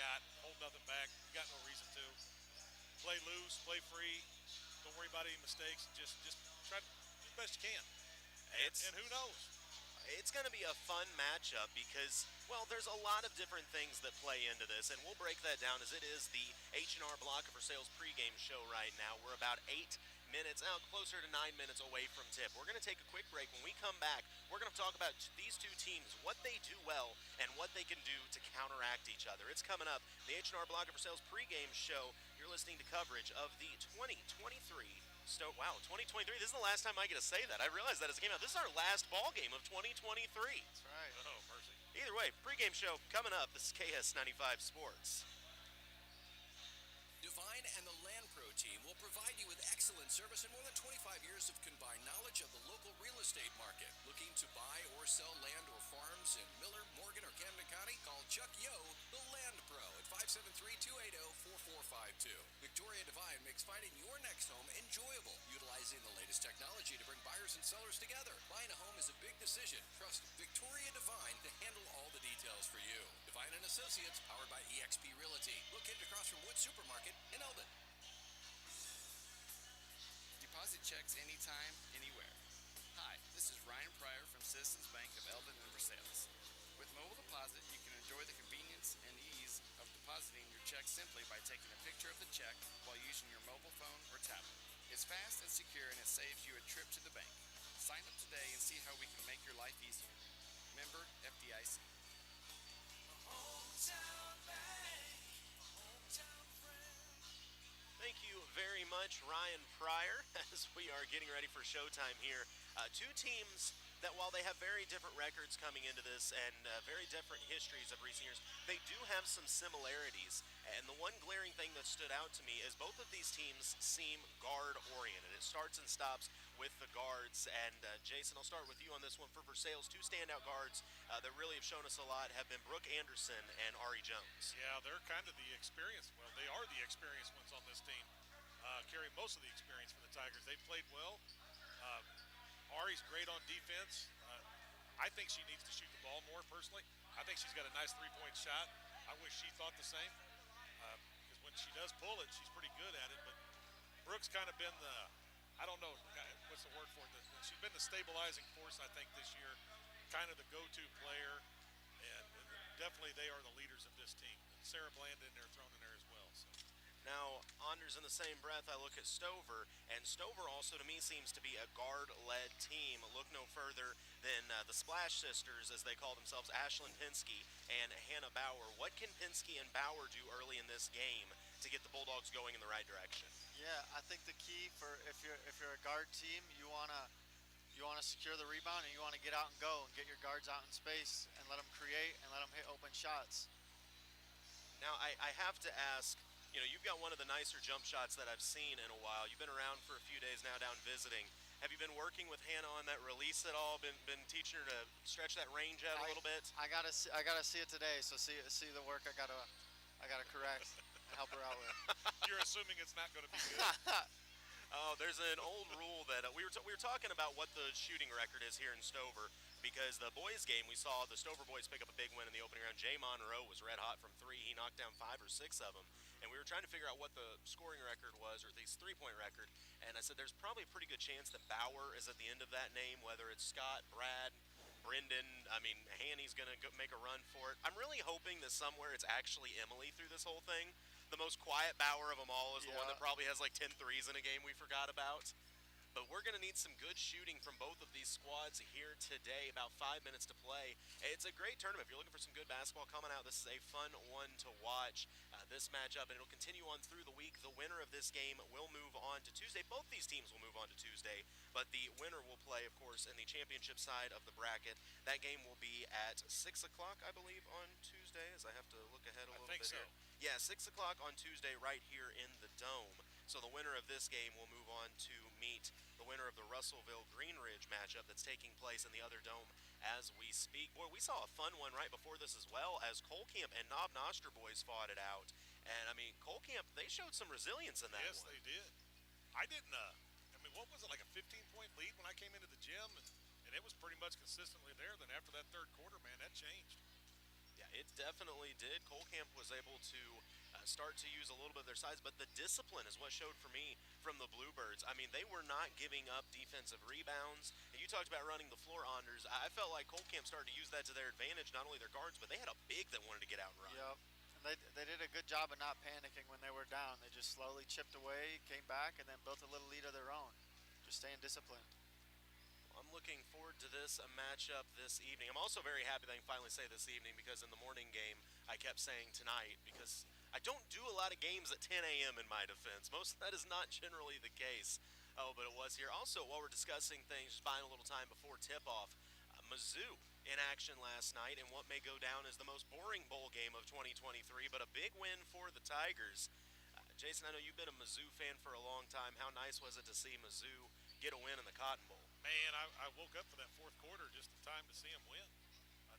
got. Hold nothing back. You got no reason to. Play loose, play free. Don't worry about any mistakes. Just try to do the best you can. And who knows? It's going to be a fun matchup because, well, there's a lot of different things that play into this, and we'll break that down as it is the H&R Block of Versailles pregame show right now. We're about 8 minutes out, closer to 9 minutes away from tip. We're going to take a quick break. When we come back, we're going to talk about these two teams, what they do well, and what they can do to counteract each other. It's coming up, the H&R Block of Versailles pregame show. You're listening to coverage of the 2023 wow, 2023. This is the last time I get to say that. I realized that as it came out. This is our last ball game of 2023. That's right. Oh, mercy. Either way, pregame show coming up. This is KS95 Sports. Divine and the Land Pro team will provide you with excellent service and more than 25 years of combined knowledge of the local real estate market. Looking to buy or sell land or farms in Miller, Morgan, or Camden County? Call Chuck Yo, the Land Pro, at 573-280-4452. Victoria Divine makes finding your next home enjoyable, utilizing the latest technology to bring buyers and sellers together. Buying a home is a big decision. Trust Victoria Divine to handle all the details for you. Divine & Associates, powered by eXp Realty, located across from Wood Supermarket in Eldon. Deposit checks anytime, anywhere. Hi, this is Ryan Pryor from Citizens Bank of Eldon and Versailles. With mobile deposit, you can enjoy the convenience and ease of depositing your check simply by taking a picture of the check while using your mobile phone or tablet. It's fast and secure, and it saves you a trip to the bank. Sign up today and see how we can make your life easier. Member FDIC. Hometown Bank, hometown friend. Thank you very much, Ryan Pryor, as we are getting ready for showtime here. Two teams that, while they have very different records coming into this and very different histories of recent years, they do have some similarities. And the one glaring thing that stood out to me is both of these teams seem guard-oriented. It starts and stops with the guards. And Jason, I'll start with you on this one. For Versailles, two standout guards that really have shown us a lot have been Brooke Anderson and Ari Jones. Yeah, they're kind of the experienced. Well, they are the experienced ones on this team. Carry most of the experience for the Tigers. They've played well. Ari's great on defense. I think she needs to shoot the ball more, personally. I think she's got a nice three-point shot. I wish she thought the same. Because when she does pull it, she's pretty good at it. But Brooke's kind of been the, I don't know, what's the word for it? She's been the stabilizing force, I think, this year. Kind of the go-to player. And definitely they are the leaders of this team. And Sarah Blandon, they're thrown in there as well. So. Now, Anders, in the same breath, I look at Stover, and Stover also, to me, seems to be a guard-led team. Look no further than the Splash Sisters, as they call themselves, Ashlyn Pinsky and Hannah Bauer. What can Pinsky and Bauer do early in this game to get the Bulldogs going in the right direction? Yeah, I think the key for if you're a guard team, you wanna secure the rebound and you want to get out and go and get your guards out in space and let them create and let them hit open shots. Now, I have to ask. You know, you've got one of the nicer jump shots that I've seen in a while. You've been around for a few days now down visiting. Have you been working with Hannah on that release at all? Been teaching her to stretch that range out a little bit? I gotta see it today. So see the work I gotta correct and help her out with. You're assuming it's not going to be good. Oh, there's an old rule that we were talking about what the shooting record is here in Stover. Because the boys' game, we saw the Stover boys pick up a big win in the opening round. Jay Monroe was red hot from three. He knocked down 5 or 6 of them. And we were trying to figure out what the scoring record was, or at least three-point record. And I said there's probably a pretty good chance that Bauer is at the end of that name, whether it's Scott, Brad, Brendan. I mean, Hanny's going to make a run for it. I'm really hoping that somewhere it's actually Emily through this whole thing. The most quiet Bauer of them all is the one that probably has like 10 threes in a game we forgot about. But we're going to need some good shooting from both of these squads here today. About 5 minutes to play. It's a great tournament. If you're looking for some good basketball coming out, this is a fun one to watch, this matchup. And it'll continue on through the week. The winner of this game will move on to Tuesday. Both these teams will move on to Tuesday. But the winner will play, of course, in the championship side of the bracket. That game will be at 6 o'clock, I believe, on Tuesday, as I have to look ahead a little bit so. here. Yeah, 6 o'clock on Tuesday right here in the Dome. So the winner of this game will move on to meet the winner of the Russellville-Greenridge matchup that's taking place in the other dome as we speak. Boy, we saw a fun one right before this as well, as Colcamp and Knob Noster boys fought it out. And, I mean, Colcamp, they showed some resilience in that one. Yes, they did. I didn't, I mean, what was it, like a 15-point lead when I came into the gym? And it was pretty much consistently there. Then after that third quarter, man, that changed. Yeah, It definitely did. Colcamp was able to start to use a little bit of their size, but the discipline is what showed for me from the Bluebirds. I mean, they were not giving up defensive rebounds. And you talked about running the floor, Anders. I felt like Colcamp started to use that to their advantage, not only their guards, but they had a big that wanted to get out and run. Yep. And they did a good job of not panicking when they were down. They just slowly chipped away, came back, and then built a little lead of their own. Just staying disciplined. I'm looking forward to this matchup this evening. I'm also very happy that I can finally say this evening, because in the morning game, I kept saying tonight, because I don't do a lot of games at 10 a.m. in my defense. Most of that is not generally the case. Oh, but it was here. Also, while we're discussing things, just buying a little time before tip-off, Mizzou in action last night in what may go down as the most boring bowl game of 2023, but a big win for the Tigers. Jason, I know you've been a Mizzou fan for a long time. How nice was it to see Mizzou get a win in the Cotton Bowl? Man, I woke up for that fourth quarter just in time to see him win.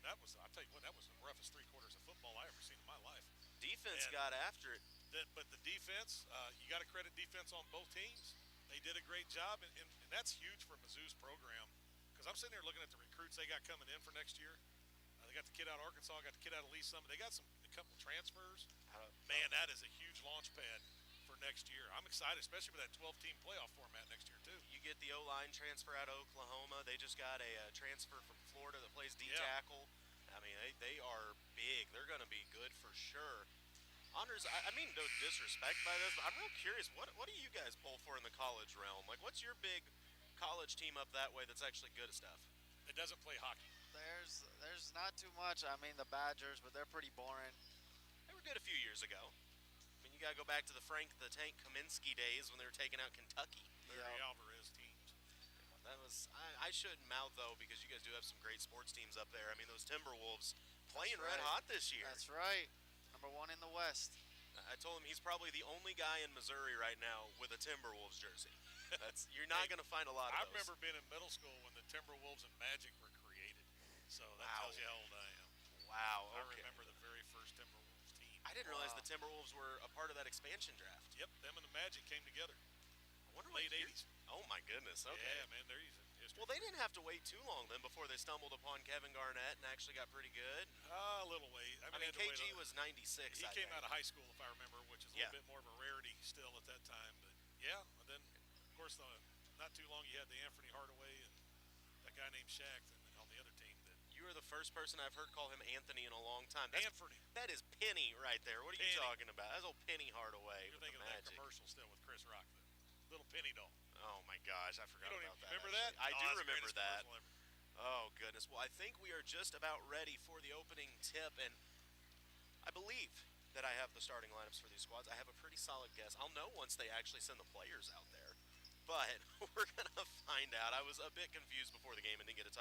I'll tell you what, that was the roughest 3 quarters of football I ever seen in my life. Defense And got after it. But the defense, you got to credit defense on both teams. They did a great job, and that's huge for Mizzou's program. Because I'm sitting there looking at the recruits they got coming in for next year. They got the kid out of Arkansas, got the kid out of Lee Summit. They got a couple transfers. Man, that is a huge launch pad for next year. I'm excited, especially for that 12-team playoff format next year, too. You get the O-line transfer out of Oklahoma. They just got a transfer from Florida that plays D-tackle. I mean, they are big. They're going to be good for sure. Anders, I mean no disrespect by this, but I'm real curious. What do you guys pull for in the college realm? Like, what's your big college team up that way that's actually good at stuff? It doesn't play hockey. There's not too much. I mean, the Badgers, but they're pretty boring. They were good a few years ago. I mean, you got to go back to the Frank the Tank Kaminsky days when they were taking out Kentucky. Larry Alvarez teams. That was I shouldn't mouth though, because you guys do have some great sports teams up there. I mean, those Timberwolves playing red hot this year. That's right. Number 1 in the West. I told him he's probably the only guy in Missouri right now with a Timberwolves jersey. You're not going to find a lot of I those. remember being in middle school when the Timberwolves and Magic were created. So that tells you how old I am. Wow. I Okay. remember the very first Timberwolves team. I didn't realize the Timberwolves were a part of that expansion draft. Yep, them and the Magic came together. I wonder Late what year- 80s. Oh my goodness. Okay. Yeah, man, they're easy. Well, they didn't have to wait too long then before they stumbled upon Kevin Garnett and actually got pretty good. A little wait. I mean, KG was 96. He came out of high school, if I remember, which is a little bit more of a rarity still at that time. But yeah, and then of course, not too long you had the Anthony Hardaway and that guy named Shaq on the other team. You are the first person I've heard call him Anthony in a long time. Anthony. That is Penny right there. What are you talking about? That's old Penny Hardaway. You're with thinking the of that Magic. commercial still with Chris Rock, the little penny doll. Oh my gosh, I forgot You don't about even that. remember that? I do That's the remember greatest that. commercial ever. Oh goodness. Well, I think we are just about ready for the opening tip, and I believe that I have the starting lineups for these squads. I have a pretty solid guess. I'll know once they actually send the players out there, but we're gonna find out. I was a bit confused before the game and didn't get a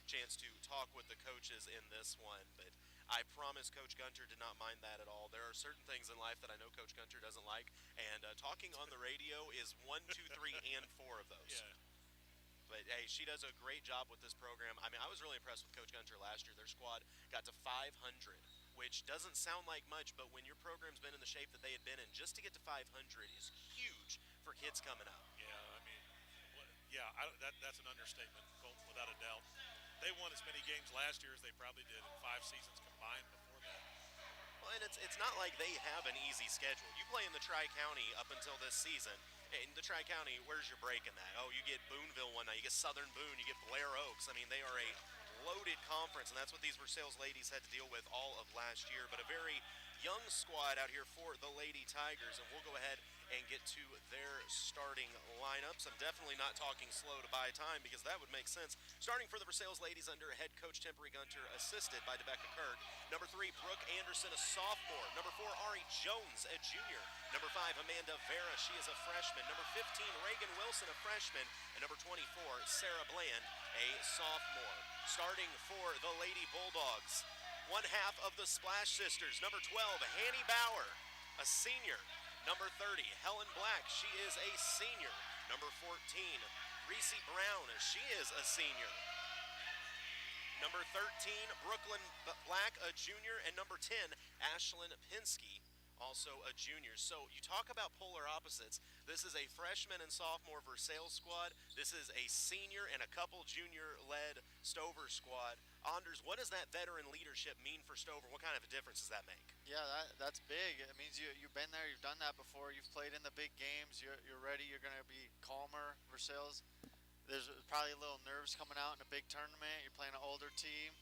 chance to talk with the coaches in this one, but I promise Coach Gunter did not mind that at all. There are certain things in life that I know Coach Gunter doesn't like, and talking on the radio is 1, 2, 3, and 4 of those. Yeah. But hey, she does a great job with this program. I mean, I was really impressed with Coach Gunter last year. Their squad got to 500, which doesn't sound like much, but when your program's been in the shape that they had been in, just to get to 500 is huge for kids coming up. Yeah, I mean, that's an understatement, Colton, without a doubt. They won as many games last year as they probably did in 5 seasons combined before that. Well, and it's not like they have an easy schedule. You play in the Tri-County up until this season. In the Tri-County, where's your break in that? Oh, you get Booneville one night, you get Southern Boone, you get Blair Oaks. I mean, they are a loaded conference, and that's what these Versailles ladies had to deal with all of last year. But a very young squad out here for the Lady Tigers, and we'll go ahead and get to their starting lineups. I'm definitely not talking slow to buy time because that would make sense. Starting for the Versailles ladies under head coach Temporary Gunter, assisted by Rebecca Kirk. Number 3, Brooke Anderson, a sophomore. Number 4, Ari Jones, a junior. Number 5, Amanda Vera, she is a freshman. Number 15, Reagan Wilson, a freshman. And number 24, Sarah Bland, a sophomore. Starting for the Lady Bulldogs, one half of the Splash Sisters. Number 12, Hanny Bauer, a senior. Number 30, Helen Black, she is a senior. Number 14, Reese Brown, she is a senior. Number 13, Brooklyn Black, a junior. And number 10, Ashlyn Pinsky, also a junior. So you talk about polar opposites. This is a freshman and sophomore Versailles squad. This is a senior and a couple junior-led Stover squad. Anders, what does that veteran leadership mean for Stover? What kind of a difference does that make? Yeah, that's big. It means you've been there, you've done that before, you've played in the big games, you're ready, you're going to be calmer. Versailles, there's probably a little nerves coming out in a big tournament. You're playing an older team,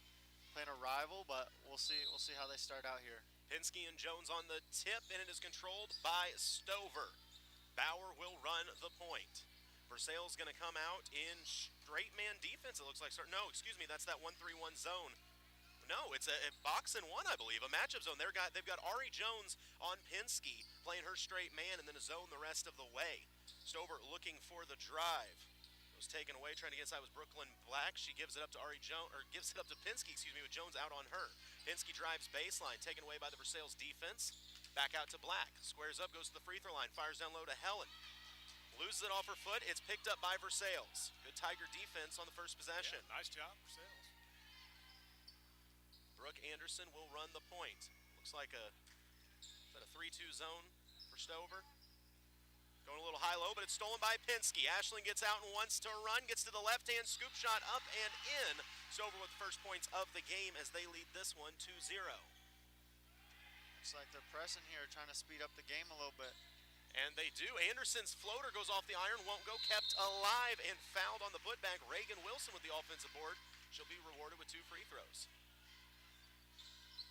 playing a rival, but we'll see how they start out here. Pinsky and Jones on the tip, and it is controlled by Stover. Bauer will run the point. Versailles is going to come out in straight man defense, it looks like. No, excuse me, that's that 1-3-1 zone. No, it's a box and one, I believe, a matchup zone. They've got Ari Jones on Pinsky playing her straight man, and then a zone the rest of the way. Stover looking for the drive. It was taken away, trying to get inside was Brooklyn Black. She gives it up to gives it up to Pinsky, excuse me, with Jones out on her. Pinsky drives baseline, taken away by the Versailles defense. Back out to Black. Squares up, goes to the free throw line, fires down low to Helen. Loses it off her foot. It's picked up by Versailles. Good Tiger defense on the first possession. Yeah, nice job, Versailles. Brooke Anderson will run the point. Looks like a 3-2 zone for Stover. Going a little high-low, but it's stolen by Pinsky. Ashland gets out and wants to run. Gets to the left-hand scoop shot up and in. Stover with the first points of the game as they lead this one 2-0. Looks like they're pressing here, trying to speed up the game a little bit. And they do. Anderson's floater goes off the iron, won't go, kept alive and fouled on the putback. Reagan Wilson with the offensive board. She'll be rewarded with 2 free throws.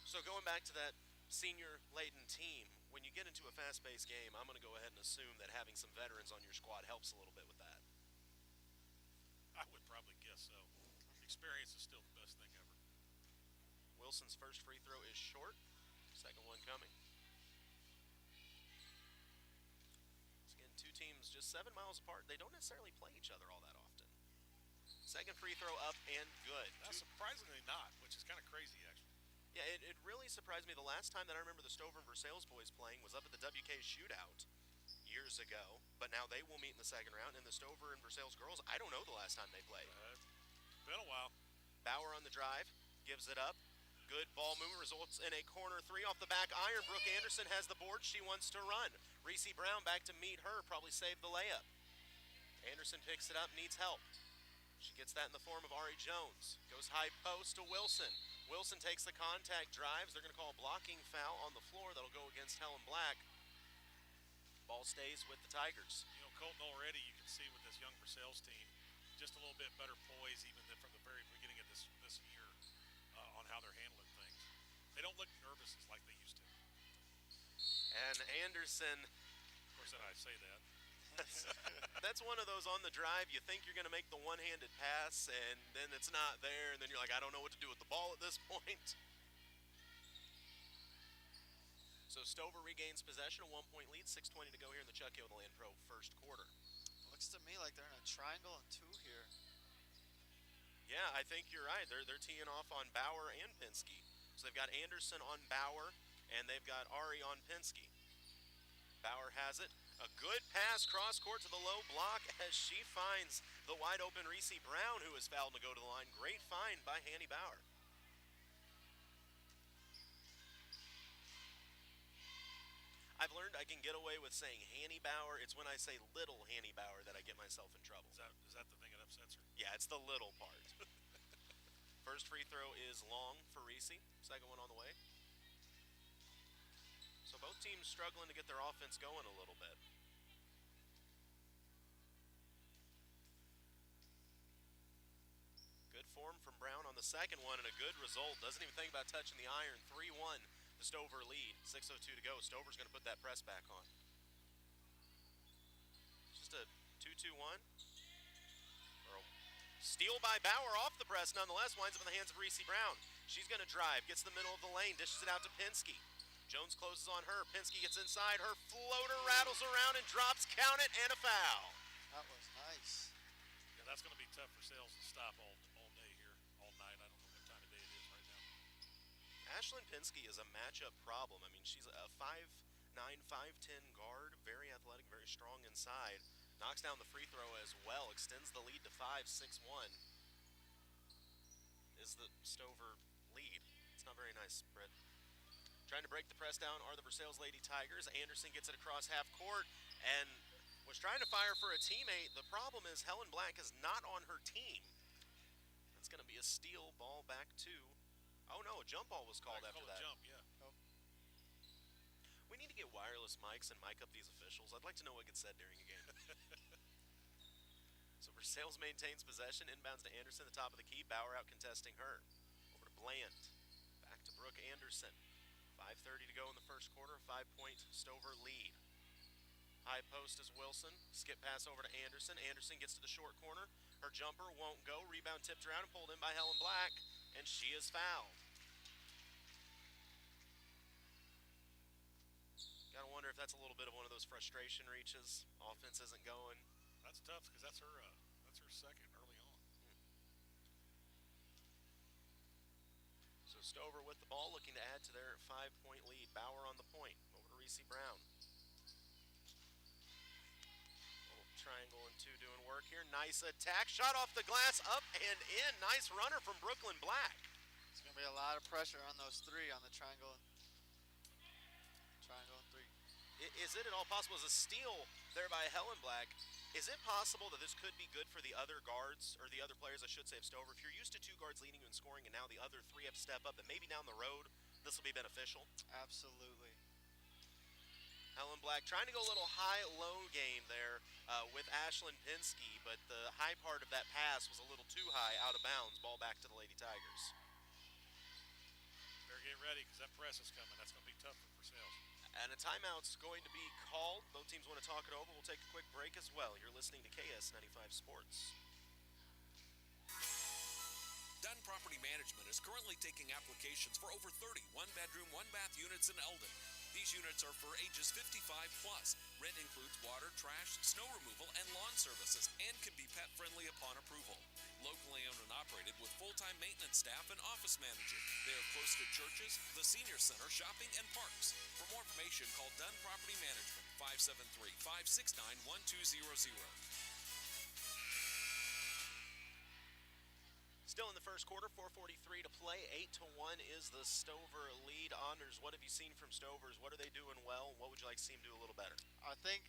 So going back to that senior-laden team, when you get into a fast-paced game, I'm going to go ahead and assume that having some veterans on your squad helps a little bit with that. I would probably guess so. Experience is still the best thing ever. Wilson's first free throw is short. Second one coming. Again, 2 teams just 7 miles apart. They don't necessarily play each other all that often. Second free throw up and good. Surprisingly not, which is kind of crazy, actually. Yeah, it really surprised me. The last time that I remember the Stover and Versailles boys playing was up at the WK shootout years ago. But now they will meet in the second round. And the Stover and Versailles girls, I don't know the last time they played. Been a while. Bauer on the drive, gives it up. Good ball movement results in a corner 3 off the back iron. Brooke Anderson has the board. She wants to run. Reese Brown back to meet her, probably save the layup. Anderson picks it up, needs help. She gets that in the form of Ari Jones. Goes high post to Wilson. Wilson takes the contact, drives. They're going to call a blocking foul on the floor. That'll go against Helen Black. Ball stays with the Tigers. You know, Colton, already you can see with this young Versailles team, just a little bit better poise even than from the very beginning of this year on how they're handling things. They don't look nervous like they used to. And Anderson, of course, I say that. That's one of those on the drive. You think you're going to make the one-handed pass, and then it's not there, and then you're like, I don't know what to do with the ball at this point. So Stover regains possession, a 1-point lead, 6:20 to go here in the Chuck Hill Land Pro first quarter. Looks to me like they're in a triangle and 2 here. Yeah, I think you're right. They're teeing off on Bauer and Pinsky. So they've got Anderson on Bauer, and they've got Ari on Pinsky. Bauer has it. A good pass cross court to the low block as she finds the wide open Reese Brown, who is fouled to go to the line. Great find by Hanny Bauer. I've learned I can get away with saying Hanny Bauer. It's when I say little Hanny Bauer that I get myself in trouble. Is that the thing that upsets her? Yeah, it's the little part. First free throw is long for Reese. Second one on the way. So both teams struggling to get their offense going a little bit. Good form from Brown on the second one and a good result. Doesn't even think about touching the iron. 3-1, the Stover lead. 6:02 to go. Stover's going to put that press back on. Just a 2-2-1. Steal by Bauer off the press nonetheless. Winds up in the hands of Reese Brown. She's going to drive. Gets to the middle of the lane. Dishes it out to Pinsky. Jones closes on her. Pinsky gets inside. Her floater rattles around and drops. Count it, and a foul. That was nice. Yeah, that's going to be tough for Sales to stop all day here, all night. I don't know what time of day it is right now. Ashlyn Pinsky is a matchup problem. I mean, she's a 5'9", 5'10" guard. Very athletic, very strong inside. Knocks down the free throw as well. Extends the lead to 5-6-1. Is the Stover lead. It's not very nice, Brett. Trying to break the press down are the Versailles Lady Tigers. Anderson gets it across half court and was trying to fire for a teammate. The problem is Helen Black is not on her team. That's going to be a steal. Ball back to. Oh no, a jump ball was called after that. Jump, yeah. We need to get wireless mics and mic up these officials. I'd like to know what gets said during a game. So Versailles maintains possession. Inbounds to Anderson, the top of the key. Bauer out contesting her. Over to Bland. Back to Brooke Anderson. 5:30 to go in the first quarter. 5-point Stover lead. High post is Wilson. Skip pass over to Anderson. Anderson gets to the short corner. Her jumper won't go. Rebound tipped around and pulled in by Helen Black. And she is fouled. Gotta wonder if that's a little bit of one of those frustration reaches. Offense isn't going. That's tough because that's her second early on. So Stover with the ball, looking to add to their 5-point lead. Bauer on the point. Over to Reese Brown. Little triangle and two doing work here. Nice attack. Shot off the glass, up and in. Nice runner from Brooklyn Black. It's going to be a lot of pressure on those three on the triangle. Triangle and three. Is it at all possible as a steal there by Helen Black? Is it possible that this could be good for the other guards, or the other players, I should say, of Stover? If you're used to two guards leading you in scoring and now the other three have to step up, that maybe down the road this will be beneficial? Absolutely. Helen Black trying to go a little high-low game there with Ashlyn Pinsky, but the high part of that pass was a little too high, out of bounds. Ball back to the Lady Tigers. Better get ready because that press is coming. That's going to be tough for Versailles. And a timeout's going to be called. Both teams want to talk it over. We'll take a quick break as well. You're listening to KS95 Sports. Dunn Property Management is currently taking applications for over 30 one-bedroom, one-bath units in Eldon. These units are for ages 55 plus. Rent includes water, trash, snow removal, and lawn services, and can be pet-friendly upon approval. Locally owned and operated with full-time maintenance staff and office manager. They are close to churches, the senior center, shopping, and parks. For more information, call Dunn Property Management, 573-569-1200. Still in the first quarter, 4:43 to play. 8-1 is the Stover lead. Anders, what have you seen from Stovers? What are they doing well? What would you like to see them do a little better? I think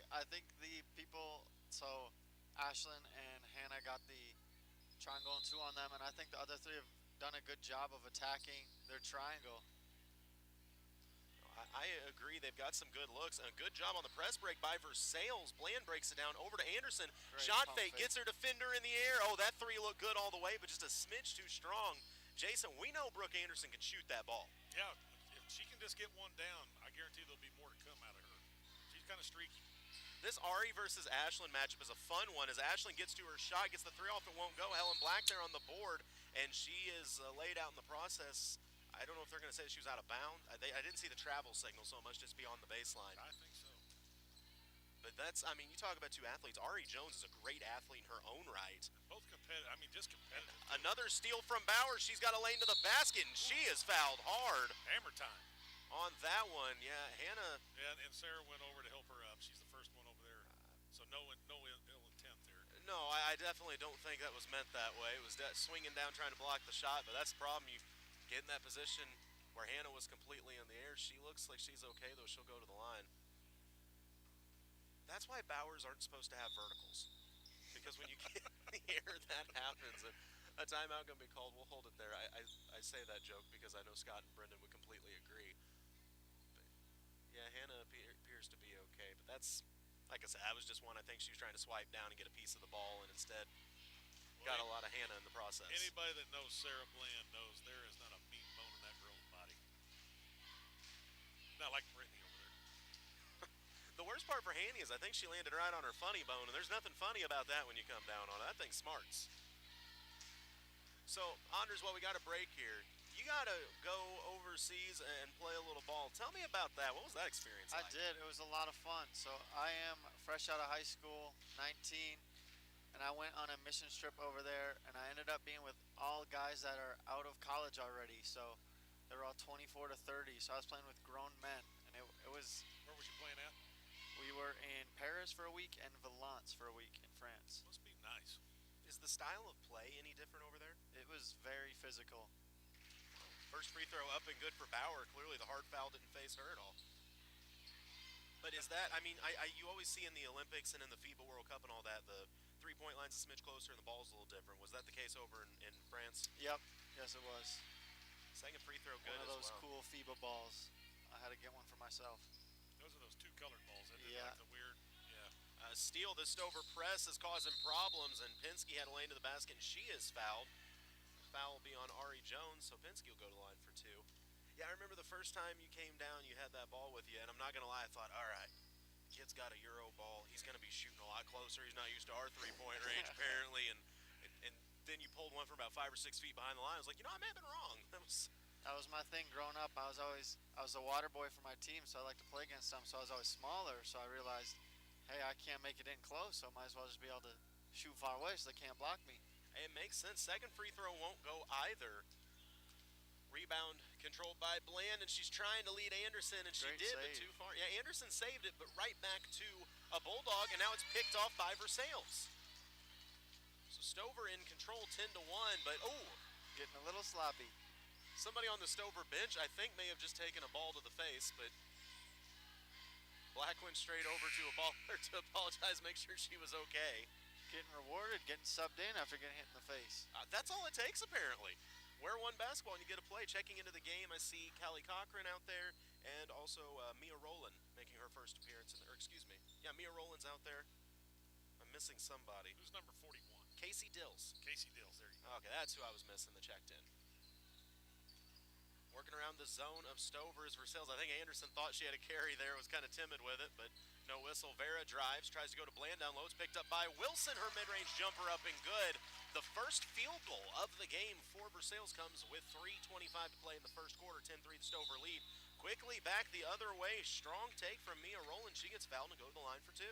the people, so Ashlyn and Hannah got the triangle and two on them, and I think the other three have done a good job of attacking their triangle. I agree. They've got some good looks. A good job on the press break by Versailles. Bland breaks it down over to Anderson. Great Shot pump fake, fake. gets her defender in the air. Oh, that three looked good all the way, but just a smidge too strong. Jason, we know Brooke Anderson can shoot that ball. Yeah, if she can just get one down, I guarantee there'll be more to come out of her. She's kind of streaky. This Ari versus Ashlyn matchup is a fun one as Ashlyn gets to her shot, gets the three off, it won't go. Helen Black there on the board, and she is laid out in the process. I don't know if they're going to say she was out of bounds. I didn't see the travel signal, so it must just be on the baseline. I think so. But that's, I mean, you talk about two athletes. Ari Jones is a great athlete in her own right. Both competitive. I mean, just competitive. Another steal from Bauer. She's got a lane to the basket, and she is fouled hard. Hammer time. On that one, yeah, Hannah. Yeah, and Sarah went over to help her up. She's the first one over there. So no ill intent there. No, I definitely don't think that was meant that way. It was swinging down trying to block the shot, but that's the problem. You get in that position where Hannah was completely in the air. She looks like she's okay, though. She'll go to the line. That's why Bowers aren't supposed to have verticals. Because when you get in the air, that happens. A timeout going to be called. We'll hold it there. I say that joke because I know Scott and Brendan would completely agree. But yeah, Hannah appears to be okay. But that's, like I said, that was just one I think she was trying to swipe down and get a piece of the ball and instead got a lot of Hannah in the process. Anybody that knows Sarah Bland knows there is not a meat bone in that girl's body. Not like Brittany over there. The worst part for Hanny is I think she landed right on her funny bone, and there's nothing funny about that when you come down on it. That thing's smarts. So, Anders, while we got a break here, you got to go overseas and play a little ball. Tell me about that. What was that experience like? I did. It was a lot of fun. So I am fresh out of high school, 19, and I went on a mission trip over there, and I ended up being with all guys that are out of college already. So they were all 24 to 30. So I was playing with grown men, and it was. Where was you playing at? We were in Paris for a week and Valence for a week in France. Must be nice. Is the style of play any different over there? It was very physical. First free throw up and good for Bauer. Clearly the hard foul didn't phase her at all. But is that, I mean, you always see in the Olympics and in the FIBA World Cup and all that, the three-point line's a smidge closer and the ball's a little different. Was that the case over in France? Yep. Yes, it was. Second free throw good One of those as well. cool FIBA balls. I had to get one for myself. Those are those two-colored balls. That Yeah. like the weird, Steele, the Stover press is causing problems, and Pinsky had a lane to the basket, and she is fouled. The foul will be on Ari Jones, so Pinsky will go to the line for 2. Yeah, I remember the first time you came down, you had that ball with you, and I'm not going to lie, I thought, all right, kid's got a Euro ball. He's going to be shooting a lot closer. He's not used to our three-point range, apparently, and then you pulled one from about 5 or 6 feet behind the line. I was like, I may have been wrong. That was my thing growing up. I was a water boy for my team, so I like to play against them. So I was always smaller. So I realized, hey, I can't make it in close, so I might as well just be able to shoot far away so they can't block me. It makes sense. Second free throw won't go either. Rebound controlled by Bland, and she's trying to lead Anderson, and she Great did, but save. too far. Yeah, Anderson saved it, but right back to a Bulldog, and now it's picked off by Versailles. So Stover in control 10-1, but Getting a little sloppy. somebody on the Stover bench, I think, may have just taken a ball to the face, but Black went straight over to a baller to apologize, make sure she was okay. Getting rewarded, getting subbed in after getting hit in the face. That's all it takes, apparently. Wear one basketball and you get a play. Checking into the game, I see Callie Cochran out there, and also Mia Rowland making her first appearance. Mia Rowland's out there. I'm missing somebody. Who's number 41? Casey Dills. Casey Dills. There you go. Okay, that's who I was missing that checked in. Working around the zone of Stover is Versailles. I think Anderson thought she had a carry there, was kind of timid with it, but no whistle. Vera drives, tries to go to Bland down low. It's picked up by Wilson. Her mid-range jumper up and good. The first field goal of the game for Versailles comes with 3:25 to play in the first quarter. 10-3 the Stover lead. Quickly back the other way. Strong take from Mia Rowland. She gets fouled and go to the line for 2.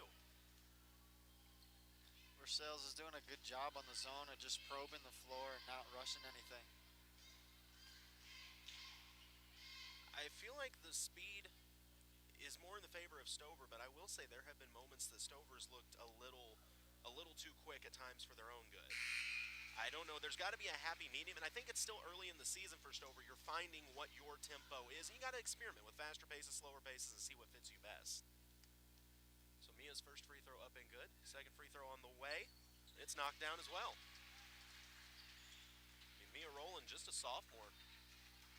Versailles is doing a good job on the zone of just probing the floor and not rushing anything. I feel like the speed is more in the favor of Stover, but I will say there have been moments that Stover's looked a little too quick at times for their own good. I don't know. There's got to be a happy medium, and I think it's still early in the season for Stover. You're finding what your tempo is, and you got to experiment with faster paces, slower paces, and see what fits you best. So Mia's first free throw up and good. Second free throw on the way. It's knocked down as well. Mia Rowland, just a sophomore.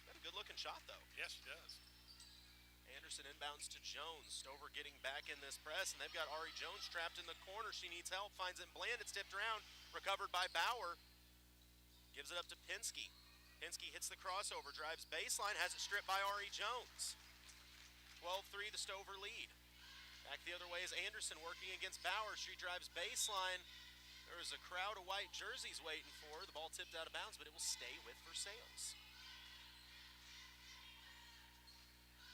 Got a good-looking shot, though. Yes, she does. Anderson inbounds to Jones. Stover getting back in this press, and they've got Ari Jones trapped in the corner. She needs help, finds it in Bland. It's tipped around, recovered by Bauer. Gives it up to Pinsky. Pinsky hits the crossover, drives baseline, has it stripped by Ari Jones. 12-3 the Stover lead. Back the other way is Anderson working against Bauer. She drives baseline. There is a crowd of white jerseys waiting for her. The ball tipped out of bounds, but it will stay with Versailles.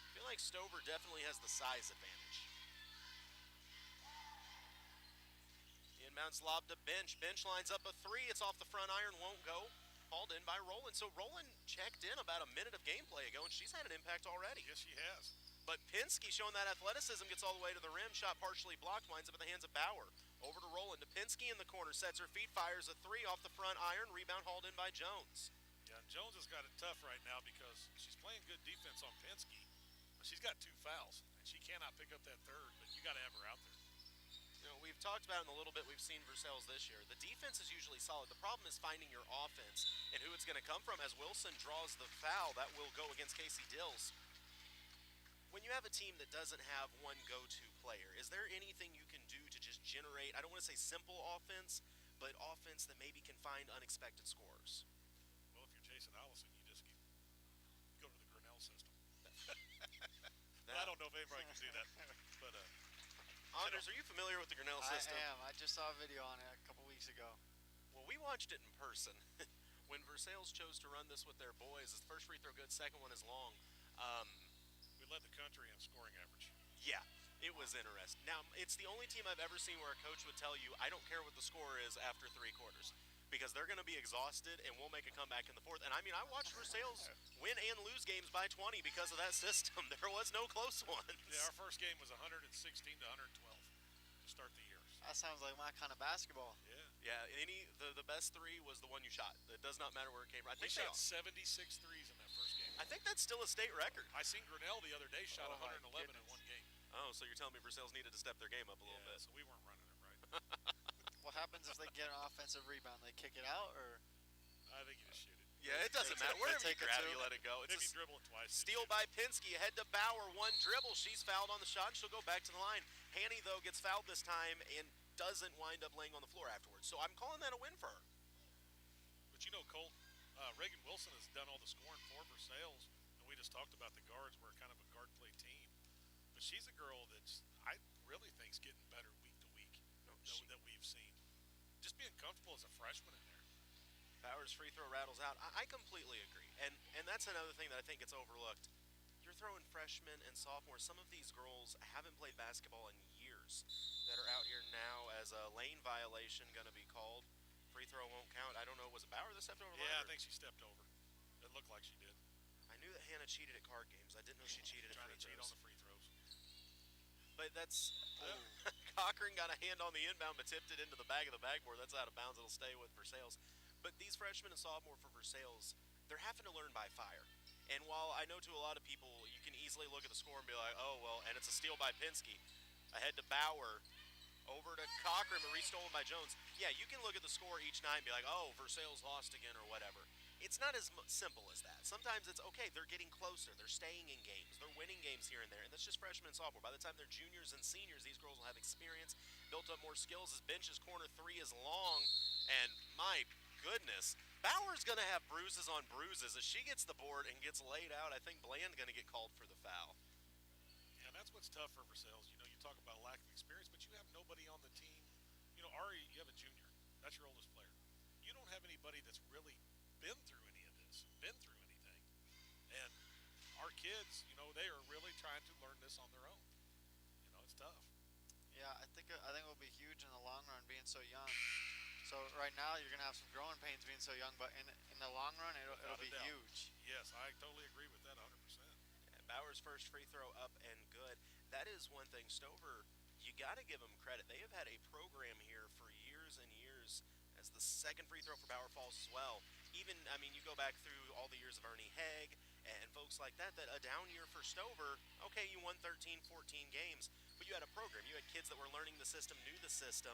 I feel like Stover definitely has the size advantage. The inbounds lob to Bench. Bench lines up a 3. It's off the front iron, won't go. Hauled in by Rowland. So Rowland checked in about a minute of gameplay ago, and she's had an impact already. Yes, she has. But Pinsky showing that athleticism, gets all the way to the rim. Shot partially blocked, winds up in the hands of Bauer. Over to Rowland. To Pinsky in the corner, sets her feet, fires a 3 off the front iron. Rebound hauled in by Jones. Yeah, Jones has got it tough right now because she's playing good defense on Pinsky. But she's got 2 fouls, and she cannot pick up that third, but you got to have her out there. We've talked about in a little bit we've seen Versailles this year. The defense is usually solid. The problem is finding your offense and who it's going to come from. As Wilson draws the foul, that will go against Casey Dills. When you have a team that doesn't have one go-to player, is there anything you can do to just generate, I don't want to say simple offense, but offense that maybe can find unexpected scores? Well, if you're Jason Allison, you just go to the Grinnell system. I don't know if anybody can do that, but Anders, are you familiar with the Grinnell system? I am. I just saw a video on it a couple weeks ago. Well, we watched it in person. When Versailles chose to run this with their boys, the first free throw good, second one is long. we led the country in scoring average. Yeah, it was interesting. Now, it's the only team I've ever seen where a coach would tell you, I don't care what the score is after 3 quarters, because they're going to be exhausted and we'll make a comeback in the fourth. And I mean, I watched Versailles win and lose games by 20 because of that system. There was no close ones. Yeah, our first game was 116 to 112 to start the year. That sounds like my kind of basketball. Yeah, the best 3 was the one you shot. It does not matter where it came from. I We think shot 76 threes in that first game. I think that's still a state record. I seen Grinnell the other day shot Oh, my 111 in goodness. one game. Oh, so you're telling me Versailles needed to step their game up a little bit. So we weren't running it right. What happens if they get an offensive rebound? They kick it out, or I think you just shoot it. Yeah, it doesn't matter. Wherever you take it grab to it, you let it go. It's If a you dribble it twice. steal by Pinsky. Ahead to Bauer. One dribble. She's fouled on the shot. She'll go back to the line. Hanny, though, gets fouled this time and doesn't wind up laying on the floor afterwards. So I'm calling that a win for her. But you know, Cole, Reagan Wilson has done all the scoring for Versailles, and we just talked about the guards. We're kind of a guard play team, but she's a girl that's I really think's getting better week to week that we've seen. Just being comfortable as a freshman in there. Bauer's free throw rattles out. I completely agree. And that's another thing that I think gets overlooked. You're throwing freshmen and sophomores. Some of these girls haven't played basketball in years that are out here now as a lane violation going to be called. Free throw won't count. I don't know. Was it Bauer that stepped over the line? Yeah, I or- think she stepped over. It looked like she did. I knew that Hannah cheated at card games. I didn't know she cheated at Trying free to cheat on throws. the free throws. But that's Cochran got a hand on the inbound, but tipped it into the bag of the backboard. That's out of bounds. It'll stay with Versailles. But these freshmen and sophomore for Versailles, they're having to learn by fire. And while I know to a lot of people, you can easily look at the score and be like, oh, well, and it's a steal by Pinsky. Ahead to Bauer. Over to Cochran, but restolen by Jones. Yeah, you can look at the score each night and be like, oh, Versailles lost again or whatever. It's not as simple as that. Sometimes it's, okay, they're getting closer. They're staying in games. They're winning games here and there. And that's just freshmen and sophomore. By the time they're juniors and seniors, these girls will have experience, built up more skills. As bench's corner three is long. And my goodness, Bauer's going to have bruises on bruises. As she gets the board and gets laid out, I think Bland's going to get called for the foul. Yeah, and that's what's tough for Versailles. You know, you talk about lack of experience, but you have nobody on the team. You know, Ari, you have a junior. That's your oldest player. You don't have anybody that's really been through any of this, been through anything. And our kids, you know, they are really trying to learn this on their own. You know, it's tough. yeah, I think it will be huge in the long run being so young. So right now you're gonna have some growing pains being so young, but in the long run it'll Without a be doubt. huge. Yes, I totally agree with that 100%. And Bauer's first free throw up and good. That is one thing. Stover, you got to give them credit. They have had a program here for years and years as the second free throw for Bauer falls as well. Even, I mean, you go back through all the years of Ernie Haig and folks like that, that a down year for Stover, okay, you won 13, 14 games, but you had a program. You had kids that were learning the system, knew the system,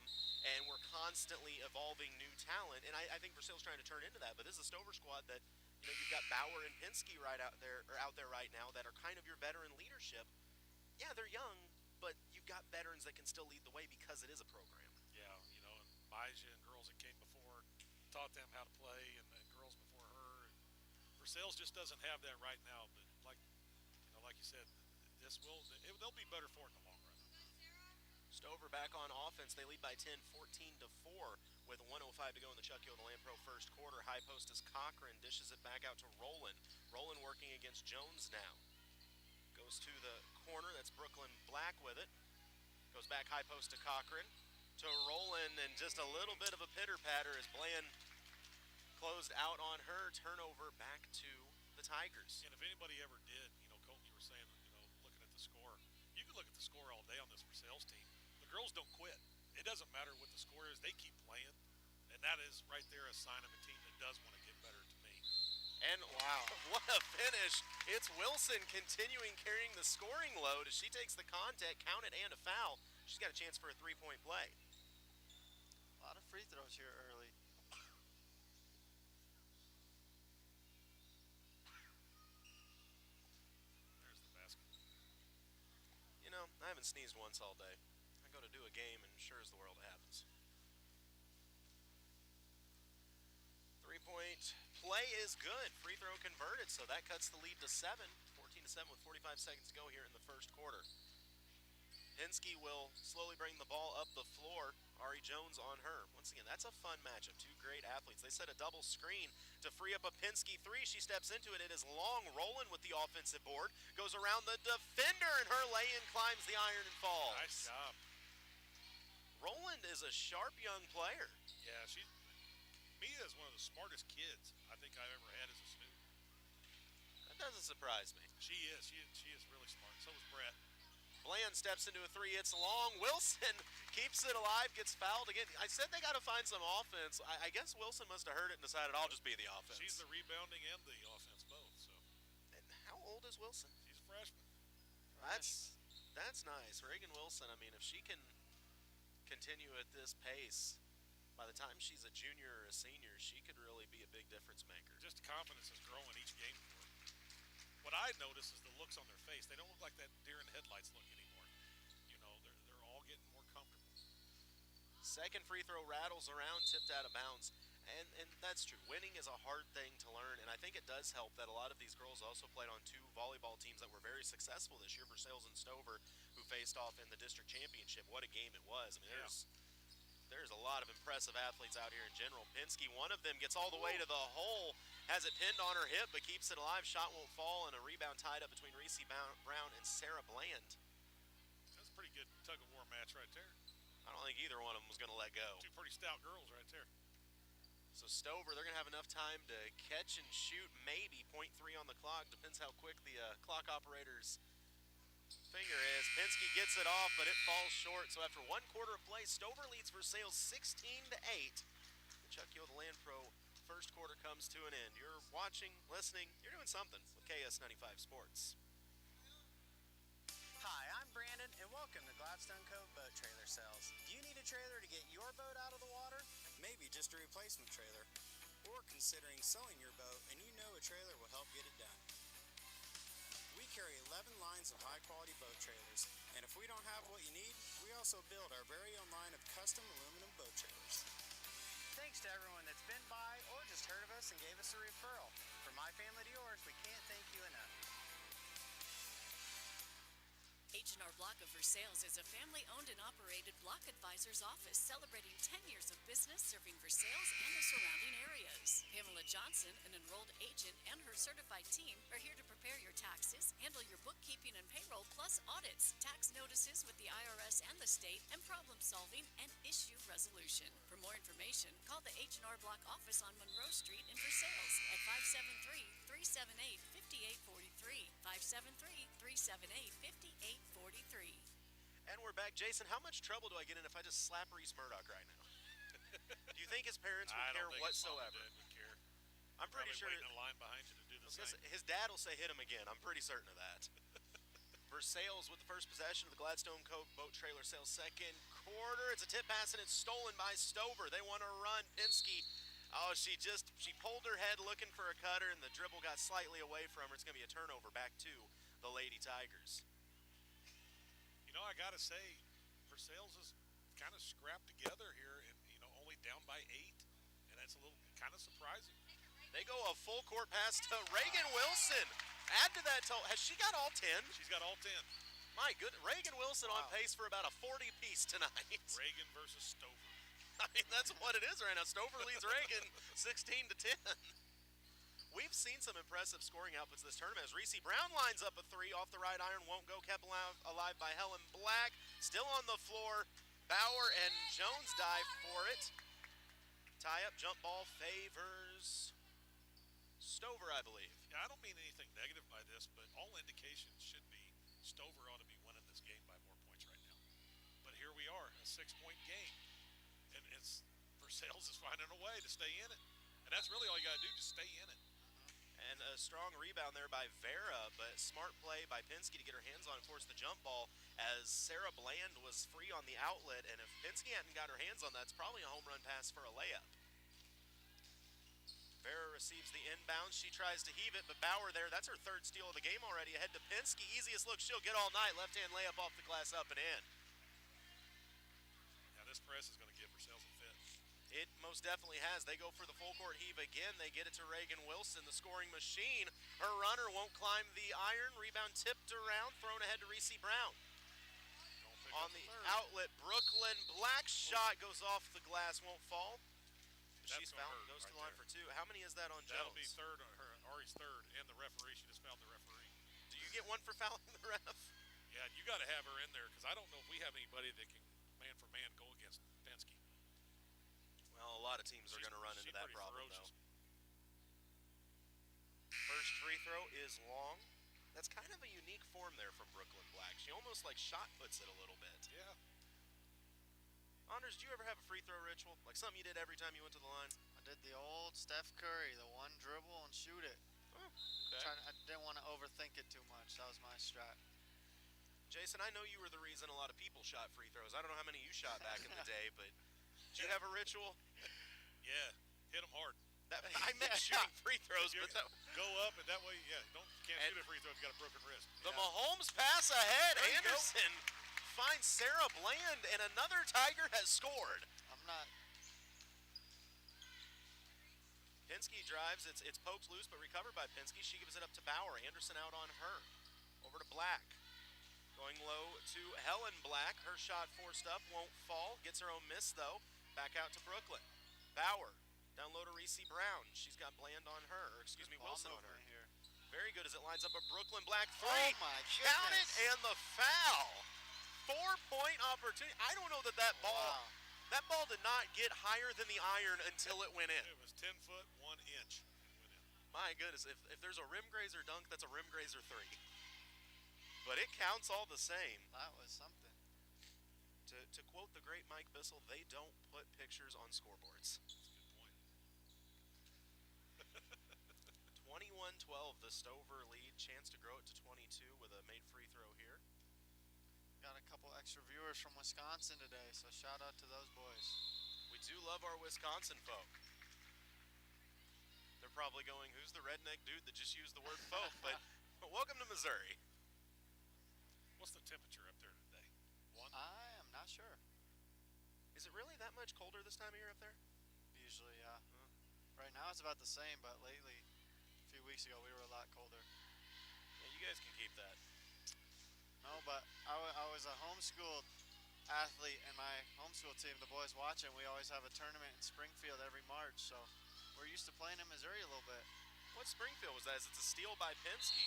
and were constantly evolving new talent. And I think Versailles trying to turn into that, but this is a Stover squad that, you know, you've got Bauer and Pinsky right out there right now that are kind of your veteran leadership. Yeah, they're young, but you've got veterans that can still lead the way because it is a program. Yeah, you know, and Baja and girls that came before taught them how to play, and girls before her. And Versailles just doesn't have that right now, but like you said, they'll be better for it in the long run. Stover back on offense. They lead by 10, 14-4 with 1:05 to go in the Chuck Yo the Lamprey first quarter. High post is Cochran, dishes it back out to Roland. Roland working against Jones now. Goes to the corner. That's Brooklyn Black with it. Goes back high post to Cochran. To Roland, and just a little bit of a pitter-patter as Bland closed out on her. Turnover back to the Tigers. And if anybody ever did, you know, Colton, you were saying, you know, looking at the score, you could look at the score all day on this Versailles team. The girls don't quit. It doesn't matter what the score is. They keep playing. And that is right there a sign of a team that does want to get better to me. And wow, what a finish. It's Wilson continuing carrying the scoring load as she takes the contact, count it, and a foul. She's got a chance for a three-point play. A lot of free throws here early. There's the basket. You know, I haven't sneezed once all day. I go to do a game, and sure as the world it happens. Three-point play is good. Free throw converted, so that cuts the lead to 7. 14-7 with 45 seconds to go here in the first quarter. Pinsky will slowly bring the ball up the floor. Ari Jones on her. Once again, that's a fun matchup. Two great athletes. They set a double screen to free up a Pinsky three. She steps into it. It is long. Roland with the offensive board. Goes around the defender, and her lay-in climbs the iron and falls. Nice job. Roland is a sharp young player. Yeah, Mia is one of the smartest kids I think I've ever had as a student. That doesn't surprise me. She is. She is really smart. So is Brett. Bland steps into a three. It's long. Wilson keeps it alive, gets fouled again. I said they got to find some offense. I guess Wilson must have heard it and decided I'll just be the offense. She's the rebounding and the offense both. So old is Wilson? She's a freshman. That's nice. Reagan Wilson, I mean, if she can continue at this pace, by the time she's a junior or a senior, she could really be a big difference maker. Just confidence is growing each game for her. What I notice is the looks on their face. They don't look like that deer in the headlights look anymore. You know, they're all getting more comfortable. Second free throw rattles around, tipped out of bounds. And that's true. Winning is a hard thing to learn, and I think it does help that a lot of these girls also played on two volleyball teams that were very successful this year, Versailles and Stover, who faced off in the district championship. What a game it was. I mean, there's a lot of impressive athletes out here in general. Pinsky, one of them, gets all the way to the hole, has it pinned on her hip, but keeps it alive. Shot won't fall, and a rebound tied up between Reese Brown and Sarah Bland. That's a pretty good tug-of-war match right there. I don't think either one of them was going to let go. Two pretty stout girls right there. So Stover, they're going to have enough time to catch and shoot, maybe 0.3 on the clock. Depends how quick the clock operator's finger is. Pinsky gets it off, but it falls short. So after 1 quarter of play, Stover leads Versailles 16-8. And Chuck Yo, the Land Pro, first quarter comes to an end. You're watching, listening, you're doing something with KS95 Sports. Hi, I'm Brandon, and welcome to Gladstone Cove Boat Trailer Sales. Do you need a trailer to get your boat out of the water? Maybe just a replacement trailer. Or considering selling your boat and you know a trailer will help get it done. We carry 11 lines of high-quality boat trailers, and if we don't have what you need, we also build our very own line of custom aluminum boat trailers. Thanks to everyone that's been by or just heard of us and gave us a referral. From my family to yours, we can't thank you enough. H&R Block of Versailles is a family-owned and operated block advisor's office celebrating 10 years of business serving Versailles and the surrounding areas. Pamela Johnson, an enrolled agent, and her certified team are here to prepare your taxes, handle your bookkeeping and payroll, plus audits, tax notices with the IRS and the state, and problem solving and issue resolution. For more information, call the H&R Block office on Monroe Street in Versailles at 573-378-5843. 573-378-5843. And we're back. Jason, how much trouble do I get in if I just slap Reese Murdoch right now? Do you think his parents would care whatsoever? His mom and dad would care. I'm pretty sure waiting in line behind you to do the same. His dad will say hit him again. I'm pretty certain of that. Versailles with the first possession of the Gladstone Cove Boat Trailer Sales second quarter. It's a tip pass and it's stolen by Stover. They want to run. Pinsky, she pulled her head looking for a cutter and the dribble got slightly away from her. It's going to be a turnover back to the Lady Tigers. You know, I got to say, Versailles is kind of scrapped together here and, only down by 8. And that's a little kind of surprising. They go a full court pass to Reagan Wilson. Add to that total. Has she got all 10? She's got all 10. My goodness. Reagan Wilson on pace for about a 40-piece tonight. Reagan versus Stover. I mean, that's what it is right now. Stover leads Reagan 16-10. We've seen some impressive scoring outputs this tournament as Reese Brown lines up a 3 off the right iron. Won't go. Kept alive by Helen Black. Still on the floor. Bauer and Jones dive for it. Tie-up jump ball favors Stover, I believe. Yeah, I don't mean anything negative by this, but all indications should be Stover ought to be winning this game by more points right now. But here we are, a 6-point game. And Versailles is finding a way to stay in it. And that's really all you got to do, just stay in it. And a strong rebound there by Vera, but smart play by Pinsky to get her hands on and force the jump ball as Sarah Bland was free on the outlet. And if Pinsky hadn't got her hands on that, it's probably a home run pass for a layup. Vera receives the inbound. She tries to heave it, but Bauer there, that's her third steal of the game already. Ahead to Pinsky. Easiest look she'll get all night. Left-hand layup off the glass up and in. Now this press is going to give Versailles a fit. It most definitely has. They go for the full court heave again. They get it to Reagan Wilson, the scoring machine. Her runner won't climb the iron. Rebound tipped around, thrown ahead to Reese Brown. On the outlet, Brooklyn Black shot goes off the glass, won't fall. She's fouled, goes to the line for 2. How many is that on Jones? That'll be third, Ari's third, and the referee. She just fouled the referee. Do you get one for fouling the ref? Yeah, you got to have her in there because I don't know if we have anybody that can man for man go against Pinsky. Well, a lot of teams are going to run into that problem, ferocious. though. First free throw is long. That's kind of a unique form there from Brooklyn Black. She almost like shot puts it a little bit. Yeah. Anders, did you ever have a free throw ritual? Like something you did every time you went to the line? I did the old Steph Curry, the one dribble and shoot it. Okay. I didn't want to overthink it too much. That was my strat. Jason, I know you were the reason a lot of people shot free throws. I don't know how many you shot back in the day, but did you have a ritual? Yeah, hit them hard. I meant shooting free throws, but that, Go up, and that way, can't shoot a free throw if you got a broken wrist. the Mahomes pass ahead. There you go. Anderson finds Sarah Bland, and another Tiger has scored. I'm not. Pinsky drives. It's poked loose, but recovered by Pinsky. She gives it up to Bauer. Anderson out on her. Over to Black. Going low to Helen Black. Her shot forced up, won't fall. Gets her own miss, though. Back out to Brooklyn. Bauer. Down low to Reese Brown. She's got Bland on her. Or excuse me, Wilson on her. Here. Very good as it lines up a Brooklyn Black three. Oh, my Count it, goodness. and the foul. 4-point opportunity. I don't know that ball. Wow. That ball did not get higher than the iron until it went in. It was 10 foot, 1 inch. It went in. My goodness, if there's a rim grazer dunk, that's a rim grazer three. But it counts all the same. That was something. To quote the great Mike Bissell, they don't put pictures on scoreboards. That's a good point. 21-12, the Stover lead. Chance to grow it to 22 with a made free throw here. Got a couple extra viewers from Wisconsin today, so shout out to those boys. We do love our Wisconsin folk. They're probably going, who's the redneck dude that just used the word folk? But welcome to Missouri. What's the temperature up there today? 1? I am not sure. Is it really that much colder this time of year up there? Usually, yeah. Right now it's about the same, but lately, a few weeks ago, we were a lot colder. Yeah, you guys can keep that. No, but I was a homeschooled athlete, and my homeschool team, the boys watching, we always have a tournament in Springfield every March, so we're used to playing in Missouri a little bit. What Springfield was that? Is it a steal by Penske?